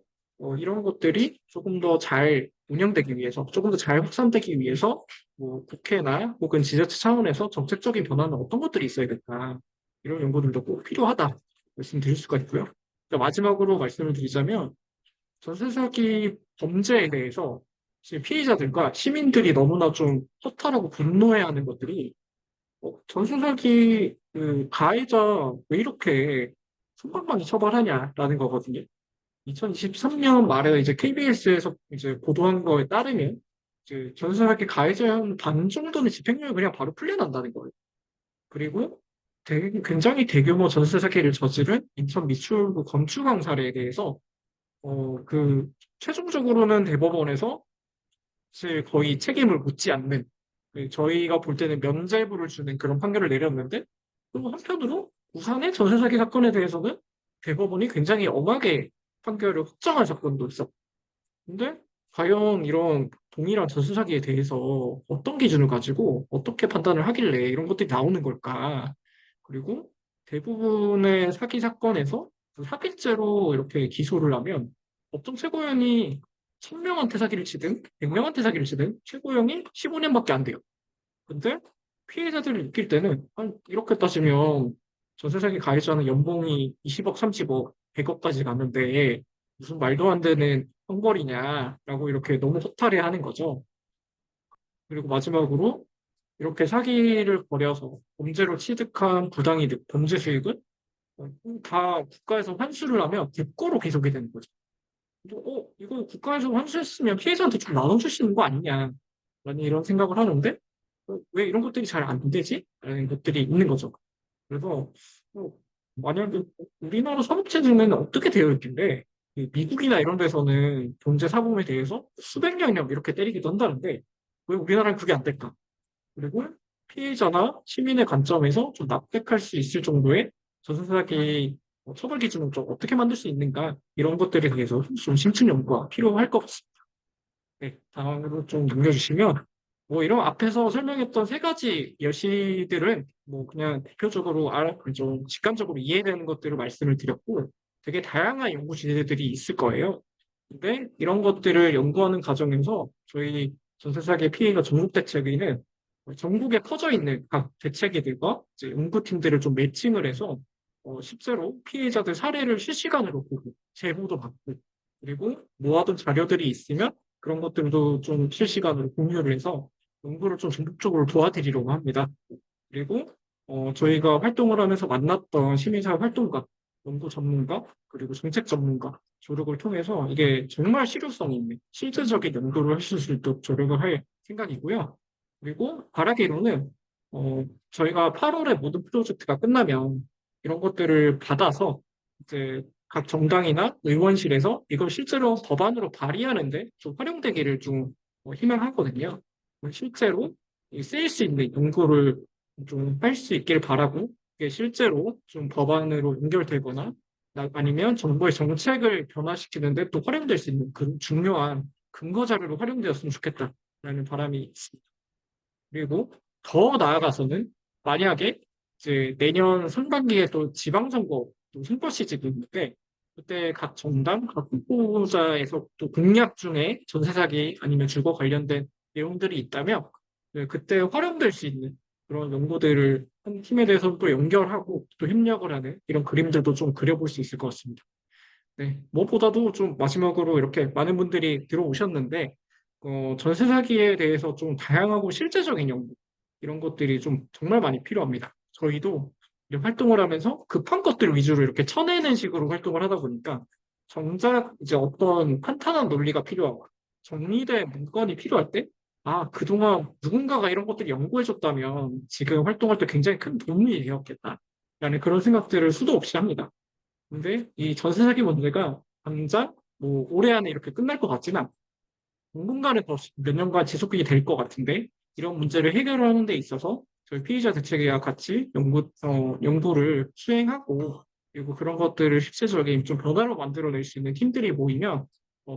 이런 것들이 조금 더 잘 운영되기 위해서, 조금 더 잘 확산되기 위해서 뭐 국회나 혹은 지자체 차원에서 정책적인 변화는 어떤 것들이 있어야 될까 이런 연구들도 꼭 필요하다 말씀드릴 수가 있고요. 마지막으로 말씀을 드리자면 전세 사기 범죄에 대해서 지금 피해자들과 시민들이 너무나 좀 허탈하고 분노해하는 것들이 전세 사기 그 가해자 왜 이렇게 손방망이 처벌하냐라는 거거든요. 2023년 말에 이제 KBS에서 이제 보도한 거에 따르면 이제 전세사기 가해자 한 반 정도는 집행유예 그냥 바로 풀려난다는 거예요. 그리고 굉장히 대규모 전세 사기를 저지른 인천 미추홀구 건축왕 사례에 대해서 그 최종적으로는 대법원에서 사실 거의 책임을 묻지 않는 저희가 볼 때는 면죄부를 주는 그런 판결을 내렸는데 또 한편으로 부산의 전세 사기 사건에 대해서는 대법원이 굉장히 엄하게 판결을 확정한 사건도 있었고 근데 과연 이런 동일한 전세 사기에 대해서 어떤 기준을 가지고 어떻게 판단을 하길래 이런 것들이 나오는 걸까? 그리고 대부분의 사기 사건에서 사기죄로 이렇게 기소를 하면 법정 최고형이 1000명한테 사기를 치든 100명한테 사기를 치든 최고형이 15년밖에 안 돼요. 근데 피해자들을 느낄 때는 이렇게 따지면 전세 사기 가해자는 연봉이 20억, 30억, 100억까지 가는데 무슨 말도 안 되는 형벌이냐라고 이렇게 너무 허탈해 하는 거죠. 그리고 마지막으로 이렇게 사기를 벌여서 범죄로 취득한 부당이득, 범죄 수익은 다 국가에서 환수를 하면 국고로 계속이 되는 거죠. 이거 국가에서 환수했으면 피해자한테 좀 나눠줄 수 있는 거 아니냐. 라는 이런 생각을 하는데, 왜 이런 것들이 잘 안 되지? 라는 것들이 있는 거죠. 그래서, 어, 만약에 우리나라 사법체제는 어떻게 되어 있길래, 이 미국이나 이런 데서는 경제 사범에 대해서 수백 년이나 이렇게 때리기도 한다는데, 왜 우리나라는 그게 안 될까? 그리고 피해자나 시민의 관점에서 좀 납득할 수 있을 정도의 전세사기 처벌 기준을 좀 어떻게 만들 수 있는가 이런 것들에 대해서 좀 심층 연구가 필요할 것 같습니다. 네, 다음으로 좀 넘겨주시면 이런 앞에서 설명했던 세 가지 예시들은 그냥 대표적으로 좀 직관적으로 이해되는 것들을 말씀을 드렸고 되게 다양한 연구 주제들이 있을 거예요. 근데 이런 것들을 연구하는 과정에서 저희 전세사기 피해가 전국대책위는 전국에 퍼져 있는 각 대책위들과 이제 연구팀들을 좀 매칭을 해서 실제로 피해자들 사례를 실시간으로 보고 제보도 받고 그리고 모아둔 자료들이 있으면 그런 것들도 좀 실시간으로 공유를 해서 연구를 좀 전국적으로 도와드리려고 합니다. 그리고 저희가 활동을 하면서 만났던 시민사회 활동가, 연구 전문가, 그리고 정책 전문가 조력을 통해서 이게 정말 실효성 있는 실질적인 연구를 하실 수 있도록 조력을 할 생각이고요. 그리고 바라기로는 저희가 8월에 모든 프로젝트가 끝나면 이런 것들을 받아서 이제 각 정당이나 의원실에서 이걸 실제로 법안으로 발의하는데 좀 활용되기를 좀 희망하거든요. 실제로 쓰일 수 있는 연구를 좀 할 수 있길 바라고 이게 실제로 좀 법안으로 연결되거나 아니면 정부의 정책을 변화시키는데 또 활용될 수 있는 그 중요한 근거 자료로 활용되었으면 좋겠다라는 바람이 있습니다. 그리고 더 나아가서는 만약에 이제 내년 상반기에 또 지방선거 또 선거 시즌이 있는데 그때 각 정당, 각 후보자에서 또 공약 중에 전세 사기 아니면 주거 관련된 내용들이 있다면 네, 그때 활용될 수 있는 그런 연구들을 한 팀에 대해서 또 연결하고 또 협력을 하는 이런 그림들도 좀 그려볼 수 있을 것 같습니다. 네, 무엇보다도 좀 마지막으로 이렇게 많은 분들이 들어오셨는데, 전세 사기에 대해서 좀 다양하고 실제적인 연구, 이런 것들이 좀 정말 많이 필요합니다. 저희도 이제 활동을 하면서 급한 것들 위주로 이렇게 쳐내는 식으로 활동을 하다 보니까, 정작 이제 어떤 판단한 논리가 필요하고, 정리된 문건이 필요할 때, 아, 그동안 누군가가 이런 것들을 연구해줬다면 지금 활동할 때 굉장히 큰 도움이 되었겠다. 라는 그런 생각들을 수도 없이 합니다. 근데 이 전세 사기 문제가 당장 뭐 올해 안에 이렇게 끝날 것 같지는 않고 당분간은 더 몇 년간 지속이 될 것 같은데 이런 문제를 해결하는 데 있어서 저희 피의자 대책위와 같이 연구를 수행하고 그리고 그런 것들을 실제적인 좀 변화로 만들어낼 수 있는 팀들이 모이면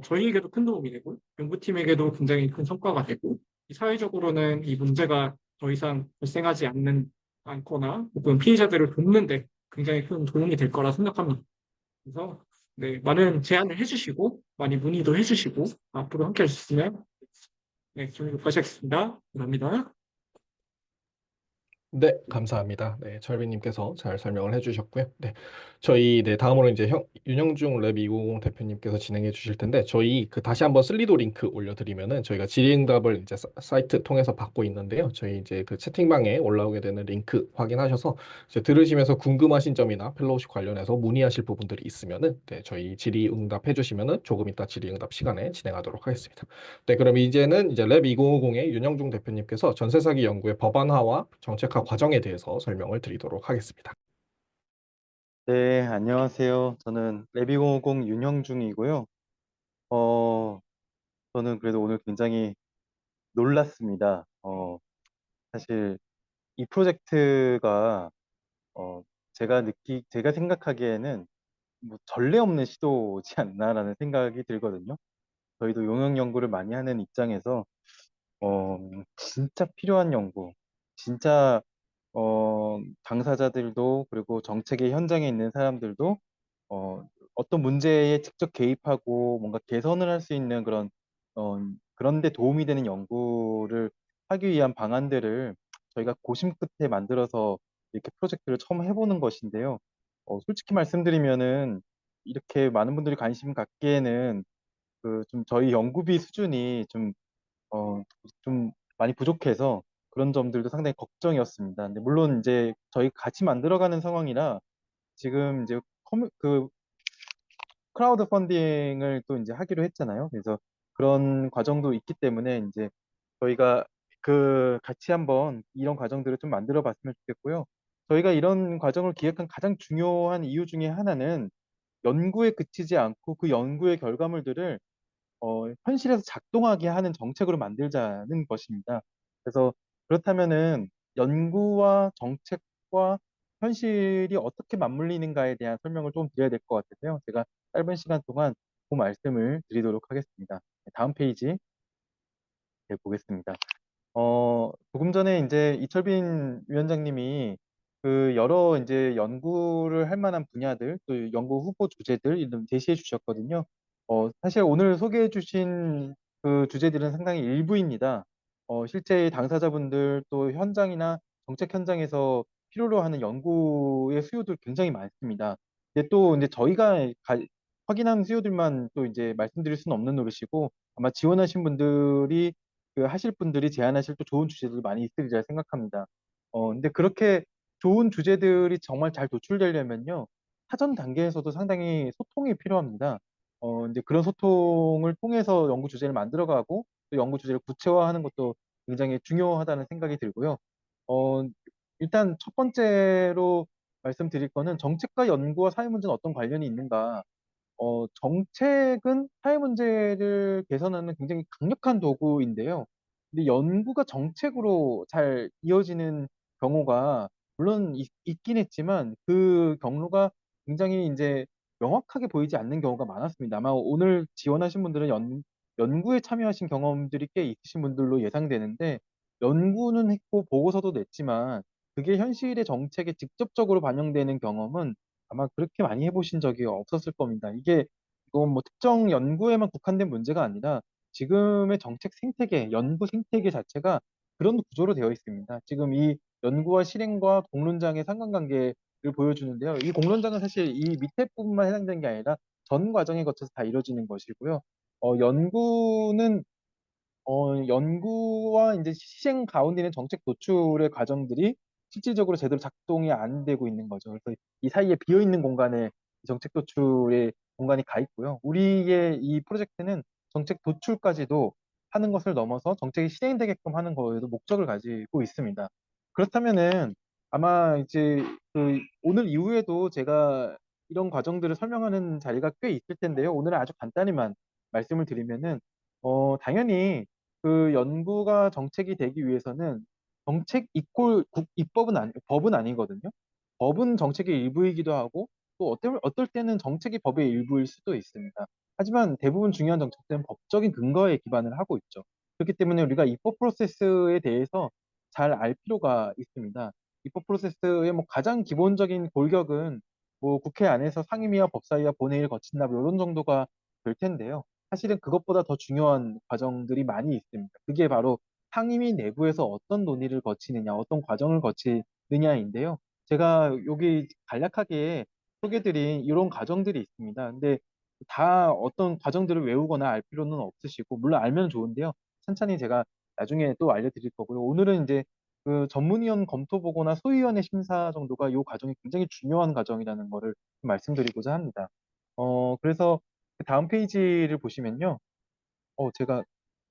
저희에게도 큰 도움이 되고 연구팀에게도 굉장히 큰 성과가 되고 사회적으로는 이 문제가 더 이상 발생하지 않거나 혹은 피해자들을 돕는데 굉장히 큰 도움이 될 거라 생각합니다. 그래서 네, 많은 제안을 해주시고 많이 문의도 해주시고 앞으로 함께 해주시면 네, 저희 여기까지 하겠습니다. 감사합니다. 네, 감사합니다. 네, 철빈님께서 잘 설명을 해주셨고요. 네, 저희 네 다음으로 이제 윤영중 랩 250 대표님께서 진행해 주실 텐데 저희 그 다시 한번 슬리도 링크 올려드리면은 저희가 질의응답을 이제 사이트 통해서 받고 있는데요. 저희 이제 그 채팅방에 올라오게 되는 링크 확인하셔서 이제 들으시면서 궁금하신 점이나 펠로우십 관련해서 문의하실 부분들이 있으면은 네, 저희 질의응답 해주시면은 조금 이따 질의응답 시간에 진행하도록 하겠습니다. 네, 그럼 이제는 이제 랩 2050의 윤영중 대표님께서 전세 사기 연구의 법안화와 정책화 과정에 대해서 설명을 드리도록 하겠습니다. 네, 안녕하세요. 저는 레비공공 윤형중이고요. 어, 저는 그래도 오늘 굉장히 놀랐습니다. 사실 이 프로젝트가 어, 제가 생각하기에는 뭐 전례 없는 시도지 않나라는 생각이 들거든요. 저희도 용역 연구를 많이 하는 입장에서 어, 진짜 필요한 연구, 진짜 당사자들도 그리고 정책의 현장에 있는 사람들도 어떤 문제에 직접 개입하고 뭔가 개선을 할 수 있는 그런 데 도움이 되는 연구를 하기 위한 방안들을 저희가 고심 끝에 만들어서 이렇게 프로젝트를 처음 해보는 것인데요. 솔직히 말씀드리면은 이렇게 많은 분들이 관심 갖기에는 그 좀 저희 연구비 수준이 어, 좀 많이 부족해서 그런 점들도 상당히 걱정이었습니다. 근데 물론 이제 저희 같이 만들어가는 상황이라 지금 이제 그 크라우드 펀딩을 또 이제 하기로 했잖아요. 그래서 그런 과정도 있기 때문에 이제 저희가 그 같이 한번 이런 과정들을 좀 만들어 봤으면 좋겠고요. 저희가 이런 과정을 기획한 가장 중요한 이유 중에 하나는 연구에 그치지 않고 그 연구의 결과물들을 현실에서 작동하게 하는 정책으로 만들자는 것입니다. 그래서 그렇다면은 연구와 정책과 현실이 어떻게 맞물리는가에 대한 설명을 좀 드려야 될 것 같아서요. 제가 짧은 시간 동안 그 말씀을 드리도록 하겠습니다. 다음 페이지 보겠습니다. 조금 전에 이제 이철빈 위원장님이 그 여러 이제 연구를 할 만한 분야들, 또 연구 후보 주제들 이런 제시해 주셨거든요. 사실 오늘 소개해 주신 그 주제들은 상당히 일부입니다. 실제 당사자분들 또 현장이나 정책 현장에서 필요로 하는 연구의 수요들 굉장히 많습니다. 근데 또 이제 저희가 확인한 수요들만 또 이제 말씀드릴 수는 없는 노릇이고 아마 지원하신 분들이 그 하실 분들이 제안하실 또 좋은 주제들 많이 있으리라 생각합니다. 근데 그렇게 좋은 주제들이 정말 잘 도출되려면요, 사전 단계에서도 상당히 소통이 필요합니다. 이제 그런 소통을 통해서 연구 주제를 만들어가고 또 연구 주제를 구체화하는 것도 굉장히 중요하다는 생각이 들고요. 어, 일단 첫 번째로 말씀드릴 거는 정책과 연구와 사회 문제는 어떤 관련이 있는가? 정책은 사회 문제를 개선하는 굉장히 강력한 도구인데요. 근데 연구가 정책으로 잘 이어지는 경우가 물론 있긴 했지만 그 경로가 굉장히 이제 명확하게 보이지 않는 경우가 많았습니다. 아마 오늘 지원하신 분들은 연구에 참여하신 경험들이 꽤 있으신 분들로 예상되는데 연구는 했고 보고서도 냈지만 그게 현실의 정책에 직접적으로 반영되는 경험은 아마 그렇게 많이 해보신 적이 없었을 겁니다. 이건 뭐 특정 연구에만 국한된 문제가 아니라 지금의 정책 생태계, 연구 생태계 자체가 그런 구조로 되어 있습니다. 지금 이 연구와 실행과 공론장의 상관관계를 보여주는데요. 이 공론장은 사실 이 밑에 부분만 해당되는 게 아니라 전 과정에 거쳐서 다 이루어지는 것이고요. 연구는 연구와 이제 시행 가운데 있는 정책 도출의 과정들이 실질적으로 제대로 작동이 안 되고 있는 거죠. 그래서 이 사이에 비어 있는 공간에 정책 도출의 공간이 가 있고요. 우리의 이 프로젝트는 정책 도출까지도 하는 것을 넘어서 정책이 실행되게끔 하는 거에도 목적을 가지고 있습니다. 그렇다면은 아마 이제 그 오늘 이후에도 제가 이런 과정들을 설명하는 자리가 꽤 있을 텐데요. 오늘은 아주 간단히만 말씀을 드리면은 당연히 그 연구가 정책이 되기 위해서는 정책 이꼴 법은 아니거든요. 법은 정책의 일부이기도 하고 또 어떨 때는 정책이 법의 일부일 수도 있습니다. 하지만 대부분 중요한 정책들은 법적인 근거에 기반을 하고 있죠. 그렇기 때문에 우리가 입법 프로세스에 대해서 잘 알 필요가 있습니다. 입법 프로세스의 뭐 가장 기본적인 골격은 뭐 국회 안에서 상임위와 법사위와 본회의를 거친다 뭐 이런 정도가 될 텐데요. 사실은 그것보다 더 중요한 과정들이 많이 있습니다. 그게 바로 상임위 내부에서 어떤 논의를 거치느냐, 어떤 과정을 거치느냐인데요. 제가 여기 간략하게 소개드린 이런 과정들이 있습니다. 근데 다 어떤 과정들을 외우거나 알 필요는 없으시고, 물론 알면 좋은데요. 천천히 제가 나중에 또 알려드릴 거고요. 오늘은 이제 그 전문위원 검토 보고나 소위원회 심사 정도가 이 과정이 굉장히 중요한 과정이라는 거를 좀 말씀드리고자 합니다. 그래서 그 다음 페이지를 보시면요. 제가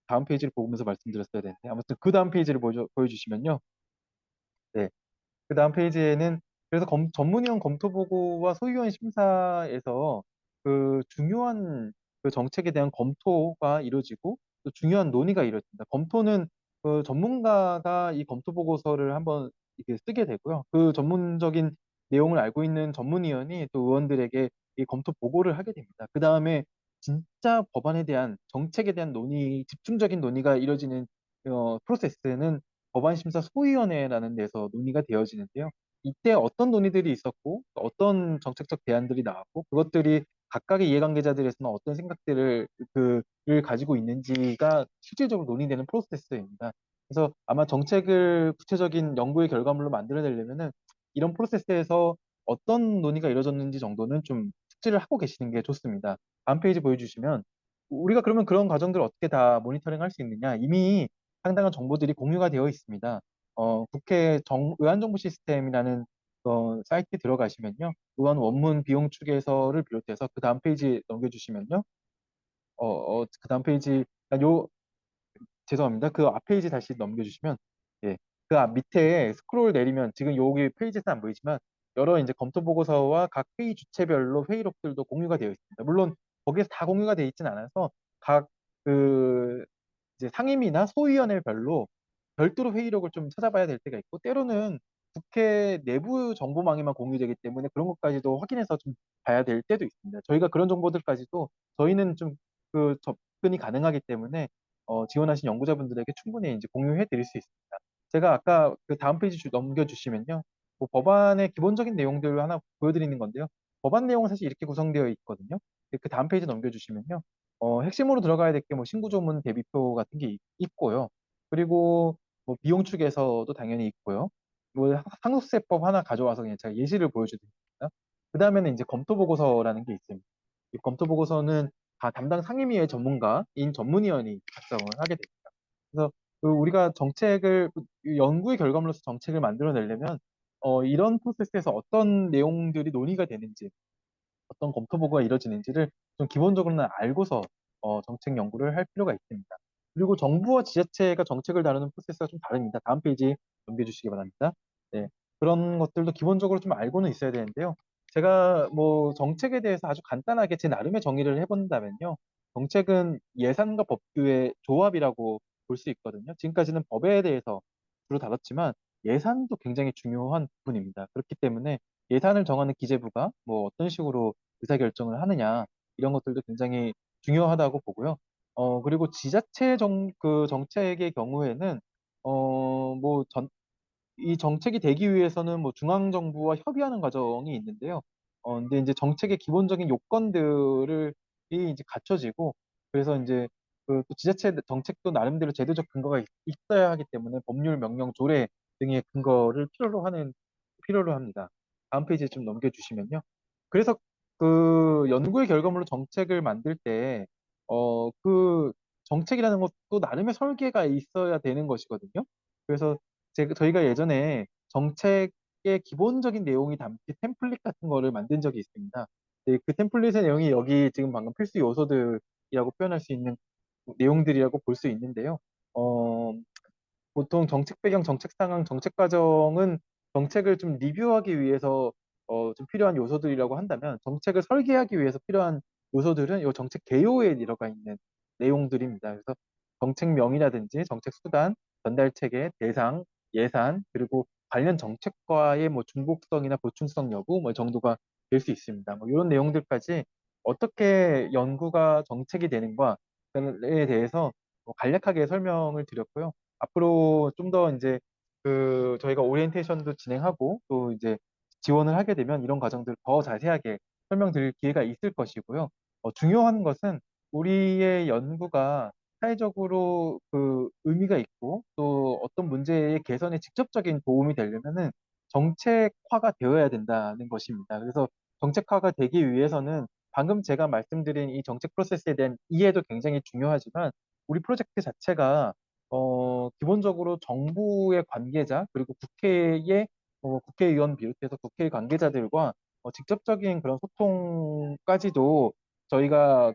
다음 페이지를 보면서 말씀드렸어야 되는데, 아무튼 그 다음 페이지를 보여주시면요. 네. 그 다음 페이지에는 그래서 전문위원 검토 보고와 소위원 심사에서 그 중요한 그 정책에 대한 검토가 이루어지고 또 중요한 논의가 이루어집니다. 검토는 그 전문가가 이 검토 보고서를 한번 이렇게 쓰게 되고요. 그 전문적인 내용을 알고 있는 전문위원이 또 의원들에게 이 검토 보고를 하게 됩니다. 그 다음에 진짜 법안에 대한 정책에 대한 집중적인 논의가 이루어지는 프로세스는 법안심사 소위원회라는 데서 논의가 되어지는데요. 이때 어떤 논의들이 있었고 어떤 정책적 대안들이 나왔고 그것들이 각각의 이해관계자들에서는 어떤 생각들을 가지고 있는지가 실질적으로 논의되는 프로세스입니다. 그래서 아마 정책을 구체적인 연구의 결과물로 만들어내려면은 이런 프로세스에서 어떤 논의가 이루어졌는지 정도는 좀 숙지를 하고 계시는 게 좋습니다. 다음 페이지 보여주시면 우리가 그러면 그런 과정들을 어떻게 다 모니터링 할 수 있느냐? 이미 상당한 정보들이 공유가 되어 있습니다. 국회 의안정보 시스템이라는 사이트에 들어가시면요. 의원 원문 비용 추계서를 비롯해서 그 다음 페이지 넘겨주시면요. 그 다음 페이지, 죄송합니다. 그 앞 페이지 다시 넘겨주시면, 예, 그 앞 밑에 스크롤 내리면 지금 여기 페이지에서 안 보이지만 여러 이제 검토 보고서와 각 회의 주체별로 회의록들도 공유가 되어 있습니다. 물론 거기에서 다 공유가 되어 있진 않아서 각그 이제 상임위나 소위원회별로 별도로 회의록을 좀 찾아봐야 될 때가 있고 때로는 국회 내부 정보망에만 공유되기 때문에 그런 것까지도 확인해서 좀 봐야 될 때도 있습니다. 저희가 그런 정보들까지도 저희는 좀 그 접근이 가능하기 때문에 지원하신 연구자분들에게 충분히 이제 공유해 드릴 수 있습니다. 제가 아까 그 다음 페이지 넘겨주시면요. 뭐 법안의 기본적인 내용들을 하나 보여드리는 건데요. 법안 내용은 사실 이렇게 구성되어 있거든요. 그 다음 페이지 넘겨주시면요. 핵심으로 들어가야 될 게 뭐 신구조문 대비표 같은 게 있고요. 그리고 뭐 비용 축에서도 당연히 있고요. 뭐 상속세법 하나 가져와서 그냥 제가 예시를 보여드립니다. 그 다음에는 이제 검토 보고서라는 게 있습니다. 이 검토 보고서는 다 담당 상임위의 전문가인 전문위원이 작성을 하게 됩니다. 그래서 그 우리가 연구의 결과물로서 정책을 만들어내려면 이런 프로세스에서 어떤 내용들이 논의가 되는지 어떤 검토 보고가 이루어지는지를 좀 기본적으로는 알고서 정책 연구를 할 필요가 있습니다. 그리고 정부와 지자체가 정책을 다루는 프로세스가 좀 다릅니다. 다음 페이지 넘겨주시기 바랍니다. 네, 그런 것들도 기본적으로 좀 알고는 있어야 되는데요. 제가 뭐 정책에 대해서 아주 간단하게 제 나름의 정의를 해본다면요. 정책은 예산과 법규의 조합이라고 볼 수 있거든요. 지금까지는 법에 대해서 주로 다뤘지만 예산도 굉장히 중요한 부분입니다. 그렇기 때문에 예산을 정하는 기재부가 뭐 어떤 식으로 의사결정을 하느냐 이런 것들도 굉장히 중요하다고 보고요. 그리고 지자체 그 정책의 경우에는 뭐 이 정책이 되기 위해서는 뭐 중앙정부와 협의하는 과정이 있는데요. 근데 이제 정책의 기본적인 요건들이 이제 갖춰지고, 그래서 이제 그또 지자체 정책도 나름대로 제도적 근거가 있어야 하기 때문에 법률, 명령, 조례 등의 근거를 필요로 합니다. 다음 페이지 좀 넘겨주시면요. 그래서 그 연구의 결과물로 정책을 만들 때, 그 정책이라는 것도 나름의 설계가 있어야 되는 것이거든요. 그래서 저희가 예전에 정책의 기본적인 내용이 담긴 템플릿 같은 거를 만든 적이 있습니다. 네, 그 템플릿의 내용이 여기 지금 방금 필수 요소들이라고 표현할 수 있는 내용들이라고 볼 수 있는데요. 어, 보통 정책 배경, 정책 상황, 정책 과정은 정책을 좀 리뷰하기 위해서 좀 필요한 요소들이라고 한다면, 정책을 설계하기 위해서 필요한 요소들은 이 정책 개요에 들어가 있는 내용들입니다. 그래서 정책명이라든지 정책 수단, 전달 체계, 대상, 예산, 그리고 관련 정책과의 뭐 중복성이나 보충성 여부 뭐 정도가 될 수 있습니다. 뭐 이런 내용들까지 어떻게 연구가 정책이 되는가에 대해서 뭐 간략하게 설명을 드렸고요. 앞으로 좀 더 이제 저희가 오리엔테이션도 진행하고 또 이제 지원을 하게 되면 이런 과정들 더 자세하게 설명드릴 기회가 있을 것이고요. 중요한 것은 우리의 연구가 사회적으로 그 의미가 있고 또 어떤 문제의 개선에 직접적인 도움이 되려면은 정책화가 되어야 된다는 것입니다. 그래서 정책화가 되기 위해서는 방금 제가 말씀드린 이 정책 프로세스에 대한 이해도 굉장히 중요하지만, 우리 프로젝트 자체가 기본적으로 정부의 관계자 그리고 국회의 국회의원 비롯해서 국회 관계자들과 직접적인 그런 소통까지도 저희가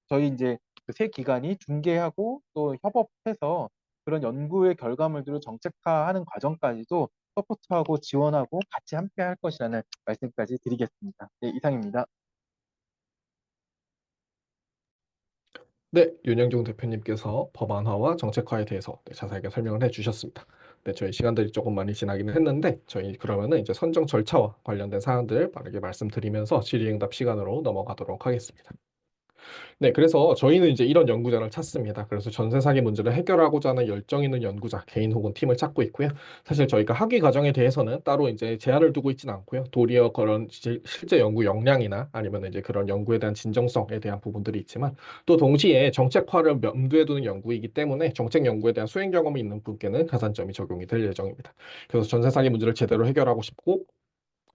저희 이제 그 세 기관이 중개하고 또 협업해서 그런 연구의 결과물들을 정책화하는 과정까지도 서포트하고 지원하고 같이 함께 할 것이라는 말씀까지 드리겠습니다. 네, 이상입니다. 네, 윤영중 대표님께서 법안화와 정책화에 대해서 자세하게 설명을 해주셨습니다. 네, 저희 시간들이 조금 많이 지나기는 했는데 저희 그러면은 이제 선정 절차와 관련된 사항들 빠르게 말씀드리면서 질의응답 시간으로 넘어가도록 하겠습니다. 네, 그래서 저희는 이제 이런 연구자를 찾습니다. 그래서 전세 사기 문제를 해결하고자 하는 열정 있는 연구자, 개인 혹은 팀을 찾고 있고요. 사실 저희가 학위 과정에 대해서는 따로 이제 제한을 두고 있지는 않고요. 도리어 그런 실제 연구 역량이나 아니면 이제 그런 연구에 대한 진정성에 대한 부분들이 있지만 또 동시에 정책화를 염두에 두는 연구이기 때문에 정책 연구에 대한 수행 경험이 있는 분께는 가산점이 적용이 될 예정입니다. 그래서 전세 사기 문제를 제대로 해결하고 싶고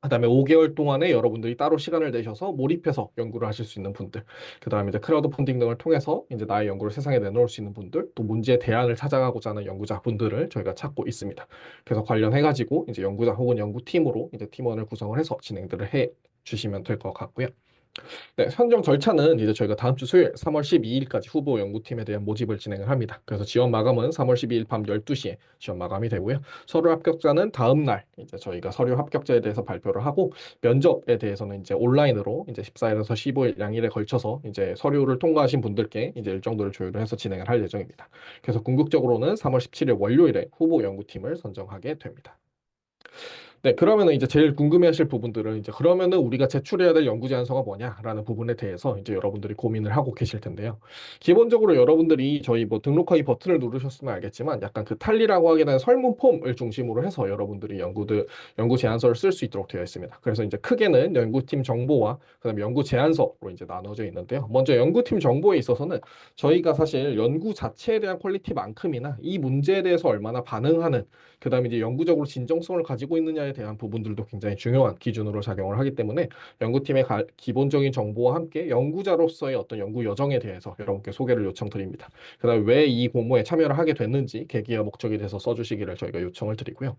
그다음에 5개월 동안에 여러분들이 따로 시간을 내셔서 몰입해서 연구를 하실 수 있는 분들, 그다음에 이제 크라우드 펀딩 등을 통해서 이제 나의 연구를 세상에 내놓을 수 있는 분들, 또 문제의 대안을 찾아가고자 하는 연구자분들을 저희가 찾고 있습니다. 그래서 관련해 가지고 이제 연구자 혹은 연구팀으로 이제 팀원을 구성을 해서 진행들을 해 주시면 될 것 같고요. 네, 선정 절차는 이제 저희가 다음 주 수요일 3월 12일까지 후보 연구팀에 대한 모집을 진행을 합니다. 그래서 지원 마감은 3월 12일 밤 12시에 지원 마감이 되고요. 서류 합격자는 다음 날 이제 저희가 서류 합격자에 대해서 발표를 하고, 면접에 대해서는 이제 온라인으로 이제 14일에서 15일 양일에 걸쳐서 이제 서류를 통과하신 분들께 이제 일정도를 조율을 해서 진행을 할 예정입니다. 그래서 궁극적으로는 3월 17일 월요일에 후보 연구팀을 선정하게 됩니다. 네, 그러면은 이제 제일 궁금해하실 부분들은 이제 그러면은 우리가 제출해야 될 연구 제안서가 뭐냐라는 부분에 대해서 이제 여러분들이 고민을 하고 계실 텐데요. 기본적으로 여러분들이 저희 뭐 등록하기 버튼을 누르셨으면 알겠지만 약간 그 탈리라고 하게 된 설문 폼을 중심으로 해서 여러분들이 연구 제안서를 쓸 수 있도록 되어 있습니다. 그래서 이제 크게는 연구팀 정보와 그다음에 연구 제안서로 이제 나눠져 있는데요. 먼저 연구팀 정보에 있어서는 저희가 사실 연구 자체에 대한 퀄리티만큼이나 이 문제에 대해서 얼마나 반응하는, 그다음에 이제 연구적으로 진정성을 가지고 있느냐에 대한 부분들도 굉장히 중요한 기준으로 작용을 하기 때문에 연구팀의 기본적인 정보와 함께 연구자로서의 어떤 연구 여정에 대해서 여러분께 소개를 요청드립니다. 그다음에 왜 이 공모에 참여를 하게 됐는지 계기와 목적에 대해서 써주시기를 저희가 요청을 드리고요.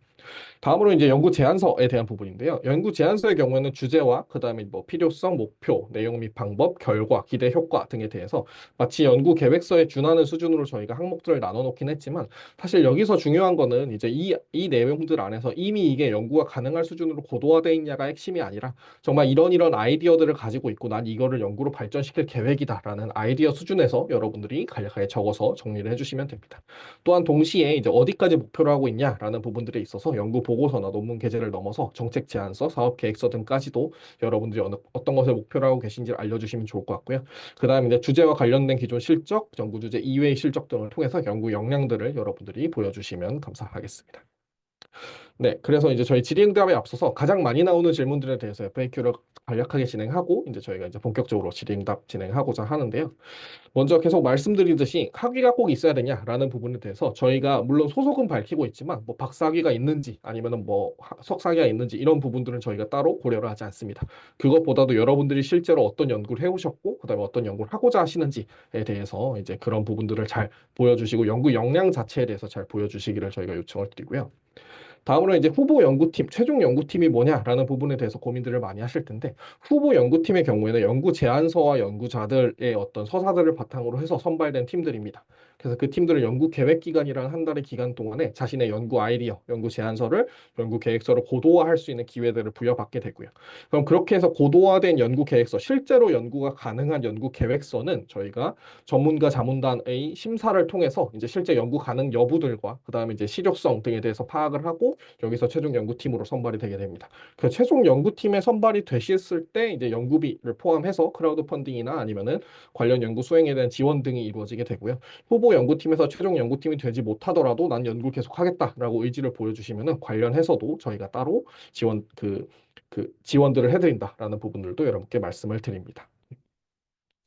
다음으로 이제 연구 제안서에 대한 부분인데요. 연구 제안서의 경우에는 주제와 그다음에 뭐 필요성, 목표, 내용 및 방법, 결과, 기대 효과 등에 대해서 마치 연구 계획서에 준하는 수준으로 저희가 항목들을 나눠 놓긴 했지만 사실 여기서 중요한 거는 이제 이 내용들 안에서 이미 이게 연구가 가능할 수준으로 고도화되어 있냐가 핵심이 아니라 정말 이런 아이디어들을 가지고 있고 난 이거를 연구로 발전시킬 계획이다라는 아이디어 수준에서 여러분들이 간략하게 적어서 정리를 해주시면 됩니다. 또한 동시에 이제 어디까지 목표로 하고 있냐라는 부분들에 있어서 연구 보고서나 논문 게재를 넘어서 정책 제안서, 사업 계획서 등까지도 여러분들이 어떤 것을 목표로 하고 계신지를 알려주시면 좋을 것 같고요. 그다음 이제 주제와 관련된 기존 실적, 연구 주제 이외의 실적 등을 통해서 연구 역량들을 여러분들이 보여주시면 감사하겠습니다. 네, 그래서 이제 저희 질의응답에 앞서서 가장 많이 나오는 질문들에 대해서 FAQ를 간략하게 진행하고 이제 저희가 이제 본격적으로 질의응답 진행하고자 하는데요. 먼저 계속 말씀드리듯이 학위가 꼭 있어야 되냐라는 부분에 대해서 저희가 물론 소속은 밝히고 있지만 뭐 박사학위가 있는지 아니면은 뭐 석사학위가 있는지 이런 부분들은 저희가 따로 고려를 하지 않습니다. 그것보다도 여러분들이 실제로 어떤 연구를 해오셨고 그다음에 어떤 연구를 하고자 하시는지에 대해서 이제 그런 부분들을 잘 보여주시고 연구 역량 자체에 대해서 잘 보여주시기를 저희가 요청을 드리고요. 다음으로 이제 후보 연구팀, 최종 연구팀이 뭐냐라는 부분에 대해서 고민들을 많이 하실 텐데 후보 연구팀의 경우에는 연구 제안서와 연구자들의 어떤 서사들을 바탕으로 해서 선발된 팀들입니다. 그래서 그 팀들은 연구 계획 기간이라는 한 달의 기간 동안에 자신의 연구 아이디어, 연구 제안서를 연구 계획서로 고도화할 수 있는 기회들을 부여받게 되고요. 그럼 그렇게 해서 고도화된 연구 계획서, 실제로 연구가 가능한 연구 계획서는 저희가 전문가 자문단의 심사를 통해서 이제 실제 연구 가능 여부들과 그다음에 이제 실효성 등에 대해서 파악을 하고 여기서 최종 연구팀으로 선발이 되게 됩니다. 그 최종 연구팀에 선발이 되셨을 때 이제 연구비를 포함해서 크라우드 펀딩이나 아니면은 관련 연구 수행에 대한 지원 등이 이루어지게 되고요. 후보 연구팀에서 최종 연구팀이 되지 못하더라도 난 연구 계속 하겠다라고 의지를 보여주시면은 관련해서도 저희가 따로 지원들을 해드린다라는 부분들도 여러분께 말씀을 드립니다.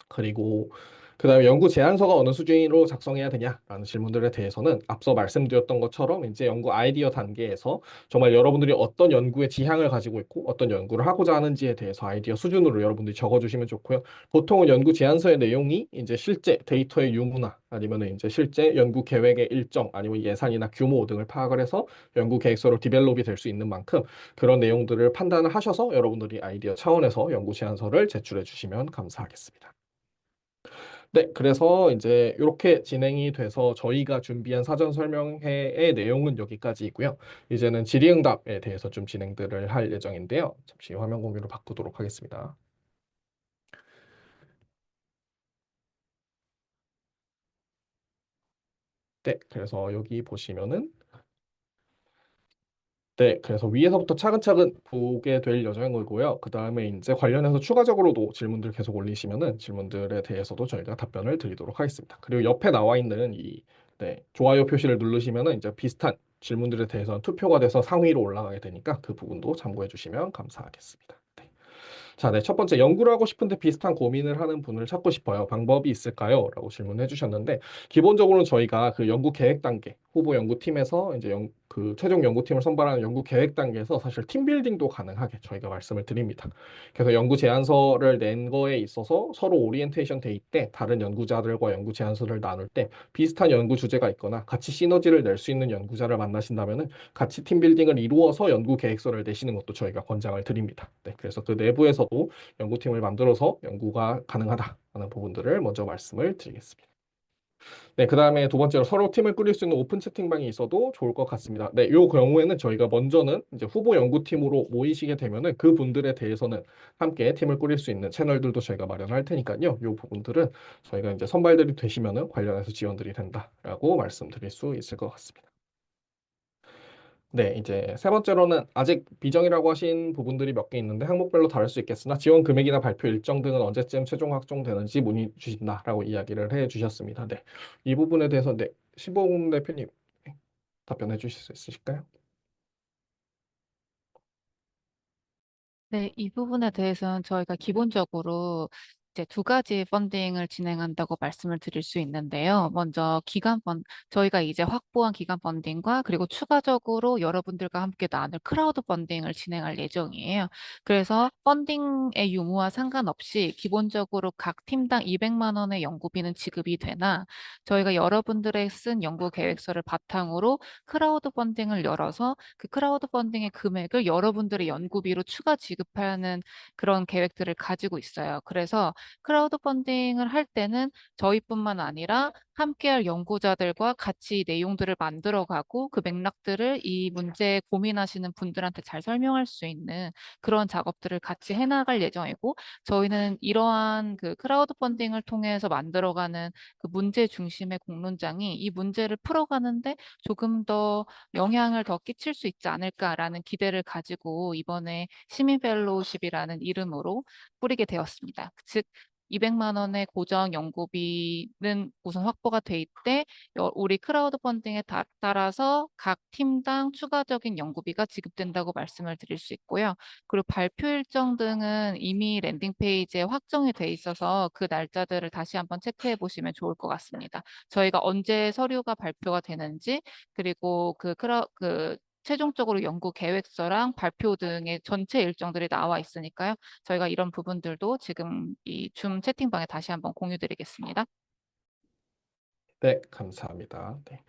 그리고 그다음에 연구 제안서가 어느 수준으로 작성해야 되냐라는 질문들에 대해서는 앞서 말씀드렸던 것처럼 이제 연구 아이디어 단계에서 정말 여러분들이 어떤 연구의 지향을 가지고 있고 어떤 연구를 하고자 하는지에 대해서 아이디어 수준으로 여러분들이 적어주시면 좋고요. 보통은 연구 제안서의 내용이 이제 실제 데이터의 유무나 아니면 이제 실제 연구 계획의 일정 아니면 예산이나 규모 등을 파악을 해서 연구 계획서로 디벨롭이 될 수 있는 만큼 그런 내용들을 판단을 하셔서 여러분들이 아이디어 차원에서 연구 제안서를 제출해 주시면 감사하겠습니다. 네, 그래서 이제 이렇게 진행이 돼서 저희가 준비한 사전 설명회의 내용은 여기까지이고요. 이제는 질의응답에 대해서 좀 진행들을 할 예정인데요. 잠시 화면 공유를 바꾸도록 하겠습니다. 네, 그래서 여기 보시면은 네, 그래서 위에서부터 차근차근 보게 될 예정이고요. 그 다음에 이제 관련해서 추가적으로도 질문들 계속 올리시면은 질문들에 대해서도 저희가 답변을 드리도록 하겠습니다. 그리고 옆에 나와 있는 네, 좋아요 표시를 누르시면은 이제 비슷한 질문들에 대해서는 투표가 돼서 상위로 올라가게 되니까 그 부분도 참고해 주시면 감사하겠습니다. 네. 자, 네, 첫 번째 연구를 하고 싶은데 비슷한 고민을 하는 분을 찾고 싶어요. 방법이 있을까요? 라고 질문해 주셨는데 기본적으로는 저희가 그 연구 계획 단계, 후보 연구팀에서 이제 그 최종 연구팀을 선발하는 연구 계획 단계에서 사실 팀 빌딩도 가능하게 저희가 말씀을 드립니다. 그래서 연구 제안서를 낸 거에 있어서 서로 오리엔테이션 데이 때 다른 연구자들과 연구 제안서를 나눌 때 비슷한 연구 주제가 있거나 같이 시너지를 낼 수 있는 연구자를 만나신다면은 같이 팀 빌딩을 이루어서 연구 계획서를 내시는 것도 저희가 권장을 드립니다. 네, 그래서 그 내부에서도 연구팀을 만들어서 연구가 가능하다는 부분들을 먼저 말씀을 드리겠습니다. 네, 그 다음에 두 번째로 서로 팀을 꾸릴 수 있는 오픈 채팅방이 있어도 좋을 것 같습니다. 네, 이 경우에는 저희가 먼저는 이제 후보 연구팀으로 모이시게 되면은 그 분들에 대해서는 함께 팀을 꾸릴 수 있는 채널들도 저희가 마련할 테니까요. 이 부분들은 저희가 이제 선발들이 되시면은 관련해서 지원들이 된다라고 말씀드릴 수 있을 것 같습니다. 네, 이제 세 번째로는 아직 비정이라고 하신 부분들이 몇 개 있는데 항목별로 다를 수 있겠으나 지원 금액이나 발표 일정 등은 언제쯤 최종 확정되는지 문의 주신다라고 이야기를 해 주셨습니다. 네, 이 부분에 대해서 네, 신봉 대표님 답변해 주실 수 있으실까요? 네, 이 부분에 대해서는 저희가 기본적으로 이제 두 가지 펀딩을 진행한다고 말씀을 드릴 수 있는데요. 먼저 저희가 이제 확보한 기간 펀딩과 그리고 추가적으로 여러분들과 함께 나눌 크라우드 펀딩을 진행할 예정이에요. 그래서 펀딩의 유무와 상관없이 기본적으로 각 팀당 200만 원의 연구비는 지급이 되나 저희가 여러분들의 쓴 연구 계획서를 바탕으로 크라우드 펀딩을 열어서 그 크라우드 펀딩의 금액을 여러분들의 연구비로 추가 지급하는 그런 계획들을 가지고 있어요. 그래서 크라우드 펀딩을 할 때는 저희뿐만 아니라 함께할 연구자들과 같이 내용들을 만들어가고 그 맥락들을 이 문제에 고민하시는 분들한테 잘 설명할 수 있는 그런 작업들을 같이 해나갈 예정이고 저희는 이러한 그 크라우드 펀딩을 통해서 만들어가는 그 문제 중심의 공론장이 이 문제를 풀어가는데 조금 더 영향을 더 끼칠 수 있지 않을까라는 기대를 가지고 이번에 시민 펠로우십이라는 이름으로 꾸리게 되었습니다. 즉 200만 원의 고정 연구비는 우선 확보가 돼 있대 우리 크라우드 펀딩에 따라서 각 팀당 추가적인 연구비가 지급된다고 말씀을 드릴 수 있고요. 그리고 발표 일정 등은 이미 랜딩 페이지에 확정이 돼 있어서 그 날짜들을 다시 한번 체크해 보시면 좋을 것 같습니다. 저희가 언제 서류가 발표가 되는지 그리고 그 최종적으로 연구 계획서랑 발표 등의 전체 일정들이 나와 있으니까요. 저희가 이런 부분들도 지금 이 줌 채팅방에 다시 한번 공유 드리겠습니다. 네, 감사합니다. 네.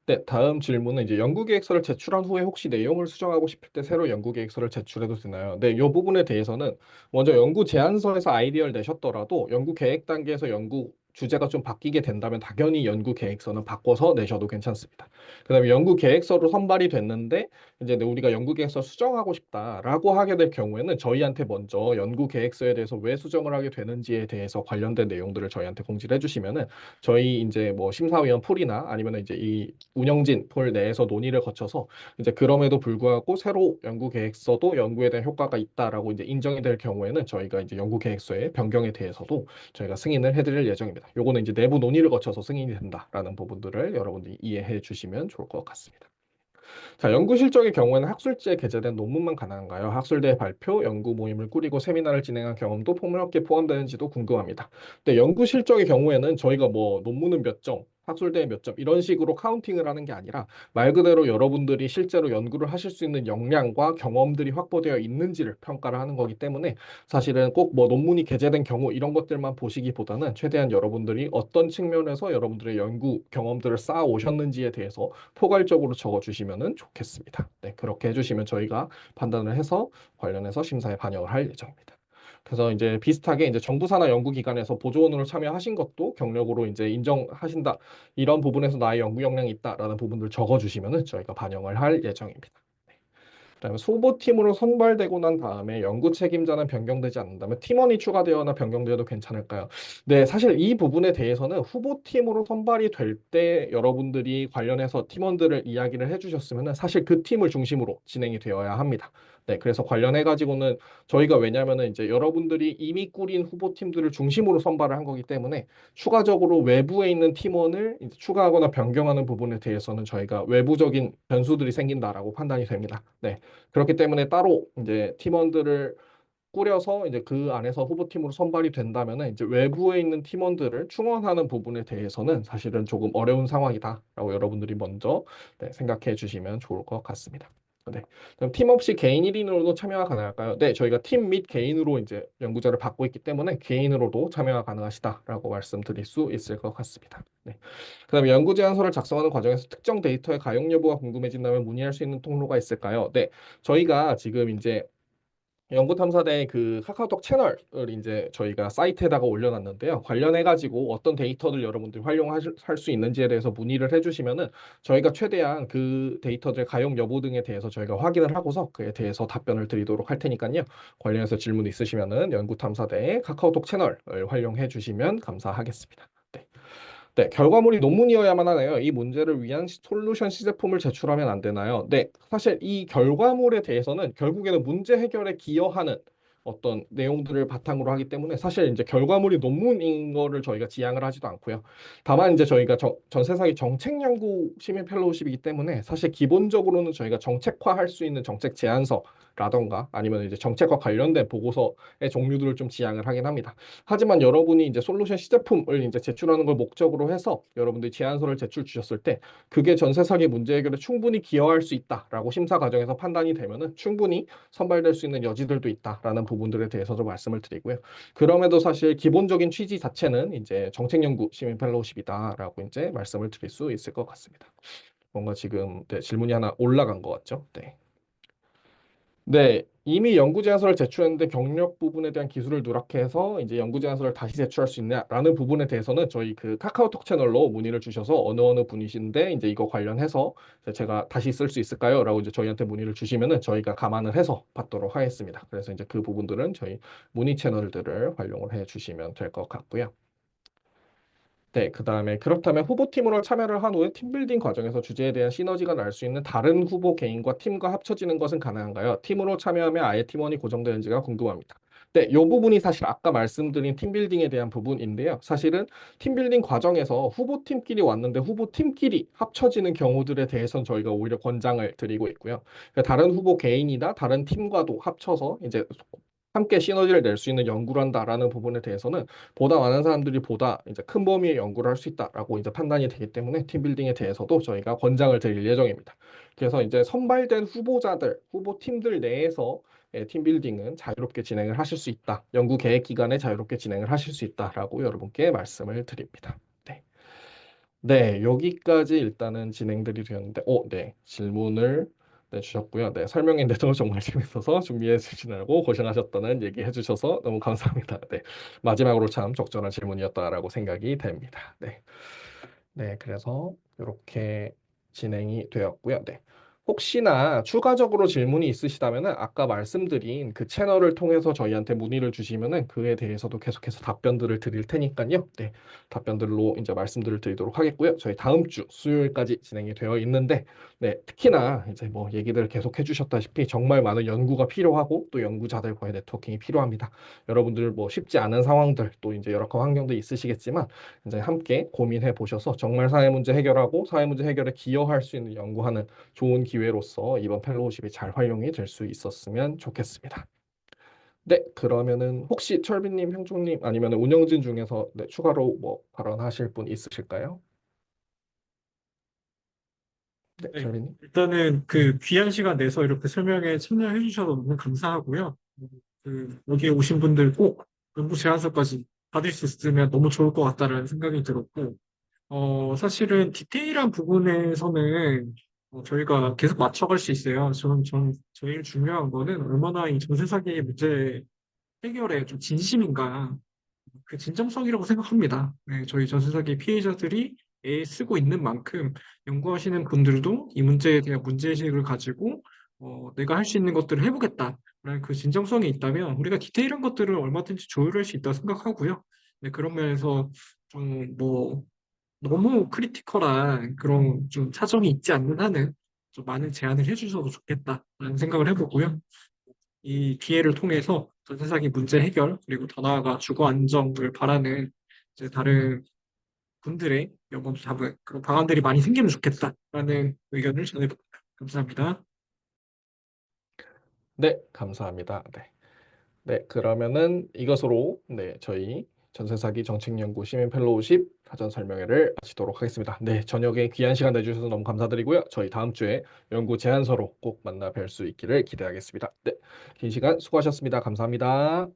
네, 다음 질문은 이제 연구 계획서를 제출한 후에 혹시 내용을 수정하고 싶을 때 새로 연구 계획서를 제출해도 되나요? 네, 이 부분에 대해서는 먼저 연구 제안서에서 아이디어를 내셨더라도 연구 계획 단계에서 연구 주제가 좀 바뀌게 된다면 당연히 연구 계획서는 바꿔서 내셔도 괜찮습니다. 그다음에 연구 계획서로 선발이 됐는데 이제 우리가 연구 계획서 수정하고 싶다라고 하게 될 경우에는 저희한테 먼저 연구 계획서에 대해서 왜 수정을 하게 되는지에 대해서 관련된 내용들을 저희한테 공지를 해주시면은 저희 이제 뭐 심사위원 풀이나 아니면 이제 이 운영진 폴 내에서 논의를 거쳐서 이제 그럼에도 불구하고 새로 연구 계획서도 연구에 대한 효과가 있다라고 이제 인정이 될 경우에는 저희가 이제 연구 계획서의 변경에 대해서도 저희가 승인을 해드릴 예정입니다. 요거는 이제 내부 논의를 거쳐서 승인이 된다라는 부분들을 여러분들이 이해해 주시면 좋을 것 같습니다. 자, 연구 실적의 경우에는 학술지에 게재된 논문만 가능한가요? 학술대 발표, 연구 모임을 꾸리고 세미나를 진행한 경험도 폭넓게 포함되는지도 궁금합니다. 근데 연구 실적의 경우에는 저희가 뭐 논문은 몇 점, 학술대에 몇 점 이런 식으로 카운팅을 하는 게 아니라 말 그대로 여러분들이 실제로 연구를 하실 수 있는 역량과 경험들이 확보되어 있는지를 평가를 하는 거기 때문에 사실은 꼭 뭐 논문이 게재된 경우 이런 것들만 보시기보다는 최대한 여러분들이 어떤 측면에서 여러분들의 연구 경험들을 쌓아 오셨는지에 대해서 포괄적으로 적어주시면 좋겠습니다. 네, 그렇게 해주시면 저희가 판단을 해서 관련해서 심사에 반영을 할 예정입니다. 그래서 이제 비슷하게 이제 정부 산하 연구기관에서 보조원으로 참여하신 것도 경력으로 이제 인정하신다. 이런 부분에서 나의 연구 역량이 있다라는 부분들 적어주시면 저희가 반영을 할 예정입니다. 그다음에 후보팀으로 선발되고 난 다음에 연구 책임자는 변경되지 않는다면 팀원이 추가되거나 변경되어도 괜찮을까요? 네, 사실 이 부분에 대해서는 후보팀으로 선발이 될 때 여러분들이 관련해서 팀원들을 이야기를 해주셨으면 사실 그 팀을 중심으로 진행이 되어야 합니다. 네, 그래서 관련해 가지고는 저희가 왜냐하면은 이제 여러분들이 이미 꾸린 후보팀들을 중심으로 선발을 한 거기 때문에 추가적으로 외부에 있는 팀원을 이제 추가하거나 변경하는 부분에 대해서는 저희가 외부적인 변수들이 생긴다라고 판단이 됩니다. 네. 그렇기 때문에 따로 이제 팀원들을 꾸려서 이제 그 안에서 후보팀으로 선발이 된다면은 이제 외부에 있는 팀원들을 충원하는 부분에 대해서는 사실은 조금 어려운 상황이다라고 여러분들이 먼저 네, 생각해 주시면 좋을 것 같습니다. 네. 그럼 팀 없이 개인 1인으로도 참여가 가능할까요? 네, 저희가 팀 및 개인으로 이제 연구자를 받고 있기 때문에 개인으로도 참여가 가능하시다라고 말씀드릴 수 있을 것 같습니다. 네. 그다음에 연구 제안서를 작성하는 과정에서 특정 데이터의 가용 여부가 궁금해진다면 문의할 수 있는 통로가 있을까요? 네, 저희가 지금 이제 연구탐사대 그 카카오톡 채널을 이제 저희가 사이트에다가 올려놨는데요. 관련해가지고 어떤 데이터들 여러분들이 활용할 수 있는지에 대해서 문의를 해주시면은 저희가 최대한 그 데이터들 가용 여부 등에 대해서 저희가 확인을 하고서 그에 대해서 답변을 드리도록 할 테니까요. 관련해서 질문 있으시면은 연구탐사대 카카오톡 채널을 활용해 주시면 감사하겠습니다. 네. 네, 결과물이 논문이어야만 하나요? 이 문제를 위한 솔루션 시제품을 제출하면 안 되나요? 네, 사실 이 결과물에 대해서는 결국에는 문제 해결에 기여하는 어떤 내용들을 바탕으로 하기 때문에 사실 이제 결과물이 논문인 거를 저희가 지향을 하지도 않고요. 다만 이제 저희가 전세사기 정책연구 시민 펠로우십이기 때문에 사실 기본적으로는 저희가 정책화할 수 있는 정책 제안서 라던가 아니면 이제 정책과 관련된 보고서의 종류들을 좀 지향을 하긴 합니다. 하지만 여러분이 이제 솔루션 시제품을 이제 제출하는 걸 목적으로 해서 여러분들이 제안서를 제출 주셨을 때 그게 전세 사기 문제 해결에 충분히 기여할 수 있다라고 심사 과정에서 판단이 되면은 충분히 선발될 수 있는 여지들도 있다라는 부분들에 대해서도 말씀을 드리고요. 그럼에도 사실 기본적인 취지 자체는 이제 정책연구 시민 펠로우십이다라고 이제 말씀을 드릴 수 있을 것 같습니다. 뭔가 지금 네, 질문이 하나 올라간 것 같죠? 네. 네, 이미 연구 제안서를 제출했는데 경력 부분에 대한 기술을 누락해서 이제 연구 제안서를 다시 제출할 수 있냐라는 부분에 대해서는 저희 그 카카오톡 채널로 문의를 주셔서 어느 분이신데 이제 이거 관련해서 제가 다시 쓸 수 있을까요? 라고 이제 저희한테 문의를 주시면은 저희가 감안을 해서 받도록 하겠습니다. 그래서 이제 그 부분들은 저희 문의 채널들을 활용을 해 주시면 될 것 같고요. 네, 그다음에 그렇다면 후보팀으로 참여를 한 후에 팀빌딩 과정에서 주제에 대한 시너지가 날 수 있는 다른 후보 개인과 팀과 합쳐지는 것은 가능한가요? 팀으로 참여하면 아예 팀원이 고정되는지가 궁금합니다. 네, 이 부분이 사실 아까 말씀드린 팀빌딩에 대한 부분인데요. 사실은 팀빌딩 과정에서 후보팀끼리 왔는데 후보팀끼리 합쳐지는 경우들에 대해서는 저희가 오히려 권장을 드리고 있고요. 다른 후보 개인이나 다른 팀과도 합쳐서 이제 함께 시너지를 낼 수 있는 연구를 한다라는 부분에 대해서는 보다 많은 사람들이 보다 이제 큰 범위의 연구를 할 수 있다라고 이제 판단이 되기 때문에 팀빌딩에 대해서도 저희가 권장을 드릴 예정입니다. 그래서 이제 선발된 후보자들, 후보팀들 내에서 팀빌딩은 자유롭게 진행을 하실 수 있다. 연구 계획 기간에 자유롭게 진행을 하실 수 있다라고 여러분께 말씀을 드립니다. 네. 네, 여기까지 일단은 진행들이 되었는데, 네, 질문을 주셨고요. 네, 설명인데도 정말 재밌어서 준비해 주시느라고 고생하셨다는 얘기 해주셔서 너무 감사합니다. 네, 마지막으로 참 적절한 질문이었다라고 생각이 됩니다. 네, 네, 그래서 이렇게 진행이 되었고요. 네. 혹시나 추가적으로 질문이 있으시다면은 아까 말씀드린 그 채널을 통해서 저희한테 문의를 주시면은 그에 대해서도 계속해서 답변들을 드릴 테니까요. 네. 답변들로 이제 말씀들을 드리도록 하겠고요. 저희 다음 주 수요일까지 진행이 되어 있는데 네, 특히나 이제 뭐 얘기들 계속 해주셨다시피 정말 많은 연구가 필요하고 또 연구자들과의 네트워킹이 필요합니다. 여러분들 뭐 쉽지 않은 상황들 또 이제 여러 환경도 있으시겠지만 이제 함께 고민해 보셔서 정말 사회 문제 해결하고 사회 문제 해결에 기여할 수 있는 연구하는 좋은 기회로서 이번 펠로우십이 잘 활용이 될 수 있었으면 좋겠습니다. 네, 그러면은 혹시 철빈님, 형종님 아니면 운영진 중에서 네, 추가로 뭐 발언하실 분 있으실까요? 네, 네, 철빈님. 일단은 그 귀한 시간 내서 이렇게 설명에 참여해 주셔서 너무 감사하고요. 여기에 오신 분들 꼭 연구 제안서까지 받을 수 있으면 너무 좋을 것 같다는 생각이 들었고, 사실은 디테일한 부분에서는 저희가 계속 맞춰갈 수 있어요. 저는 제일 중요한 거는 얼마나 이 전세 사기 문제 해결에 좀 진심인가, 그 진정성이라고 생각합니다. 네, 저희 전세 사기 피해자들이 애 쓰고 있는 만큼 연구하시는 분들도 이 문제에 대한 문제의식을 가지고 내가 할 수 있는 것들을 해보겠다라는 그 진정성이 있다면 우리가 디테일한 것들을 얼마든지 조율할 수 있다고 생각하고요. 네, 그런 면에서 좀 뭐 너무 크리티컬한 그런 좀 사정이 있지 않는 한은 좀 많은 제안을 해주셔도 좋겠다라는 생각을 해보고요. 이 기회를 통해서 전세 사기 문제 해결 그리고 더 나아가 주거 안정을 바라는 이제 다른 분들의 영업 잡은 그런 방안들이 많이 생기면 좋겠다라는 의견을 전해봅니다. 감사합니다. 네, 감사합니다. 네. 네, 그러면은 이것으로 네, 저희 전세사기 정책연구 시민 펠로우십 사전 설명회를 마치도록 하겠습니다. 네, 저녁에 귀한 시간 내주셔서 너무 감사드리고요. 저희 다음 주에 연구 제안서로 꼭 만나 뵐 수 있기를 기대하겠습니다. 네, 긴 시간 수고하셨습니다. 감사합니다.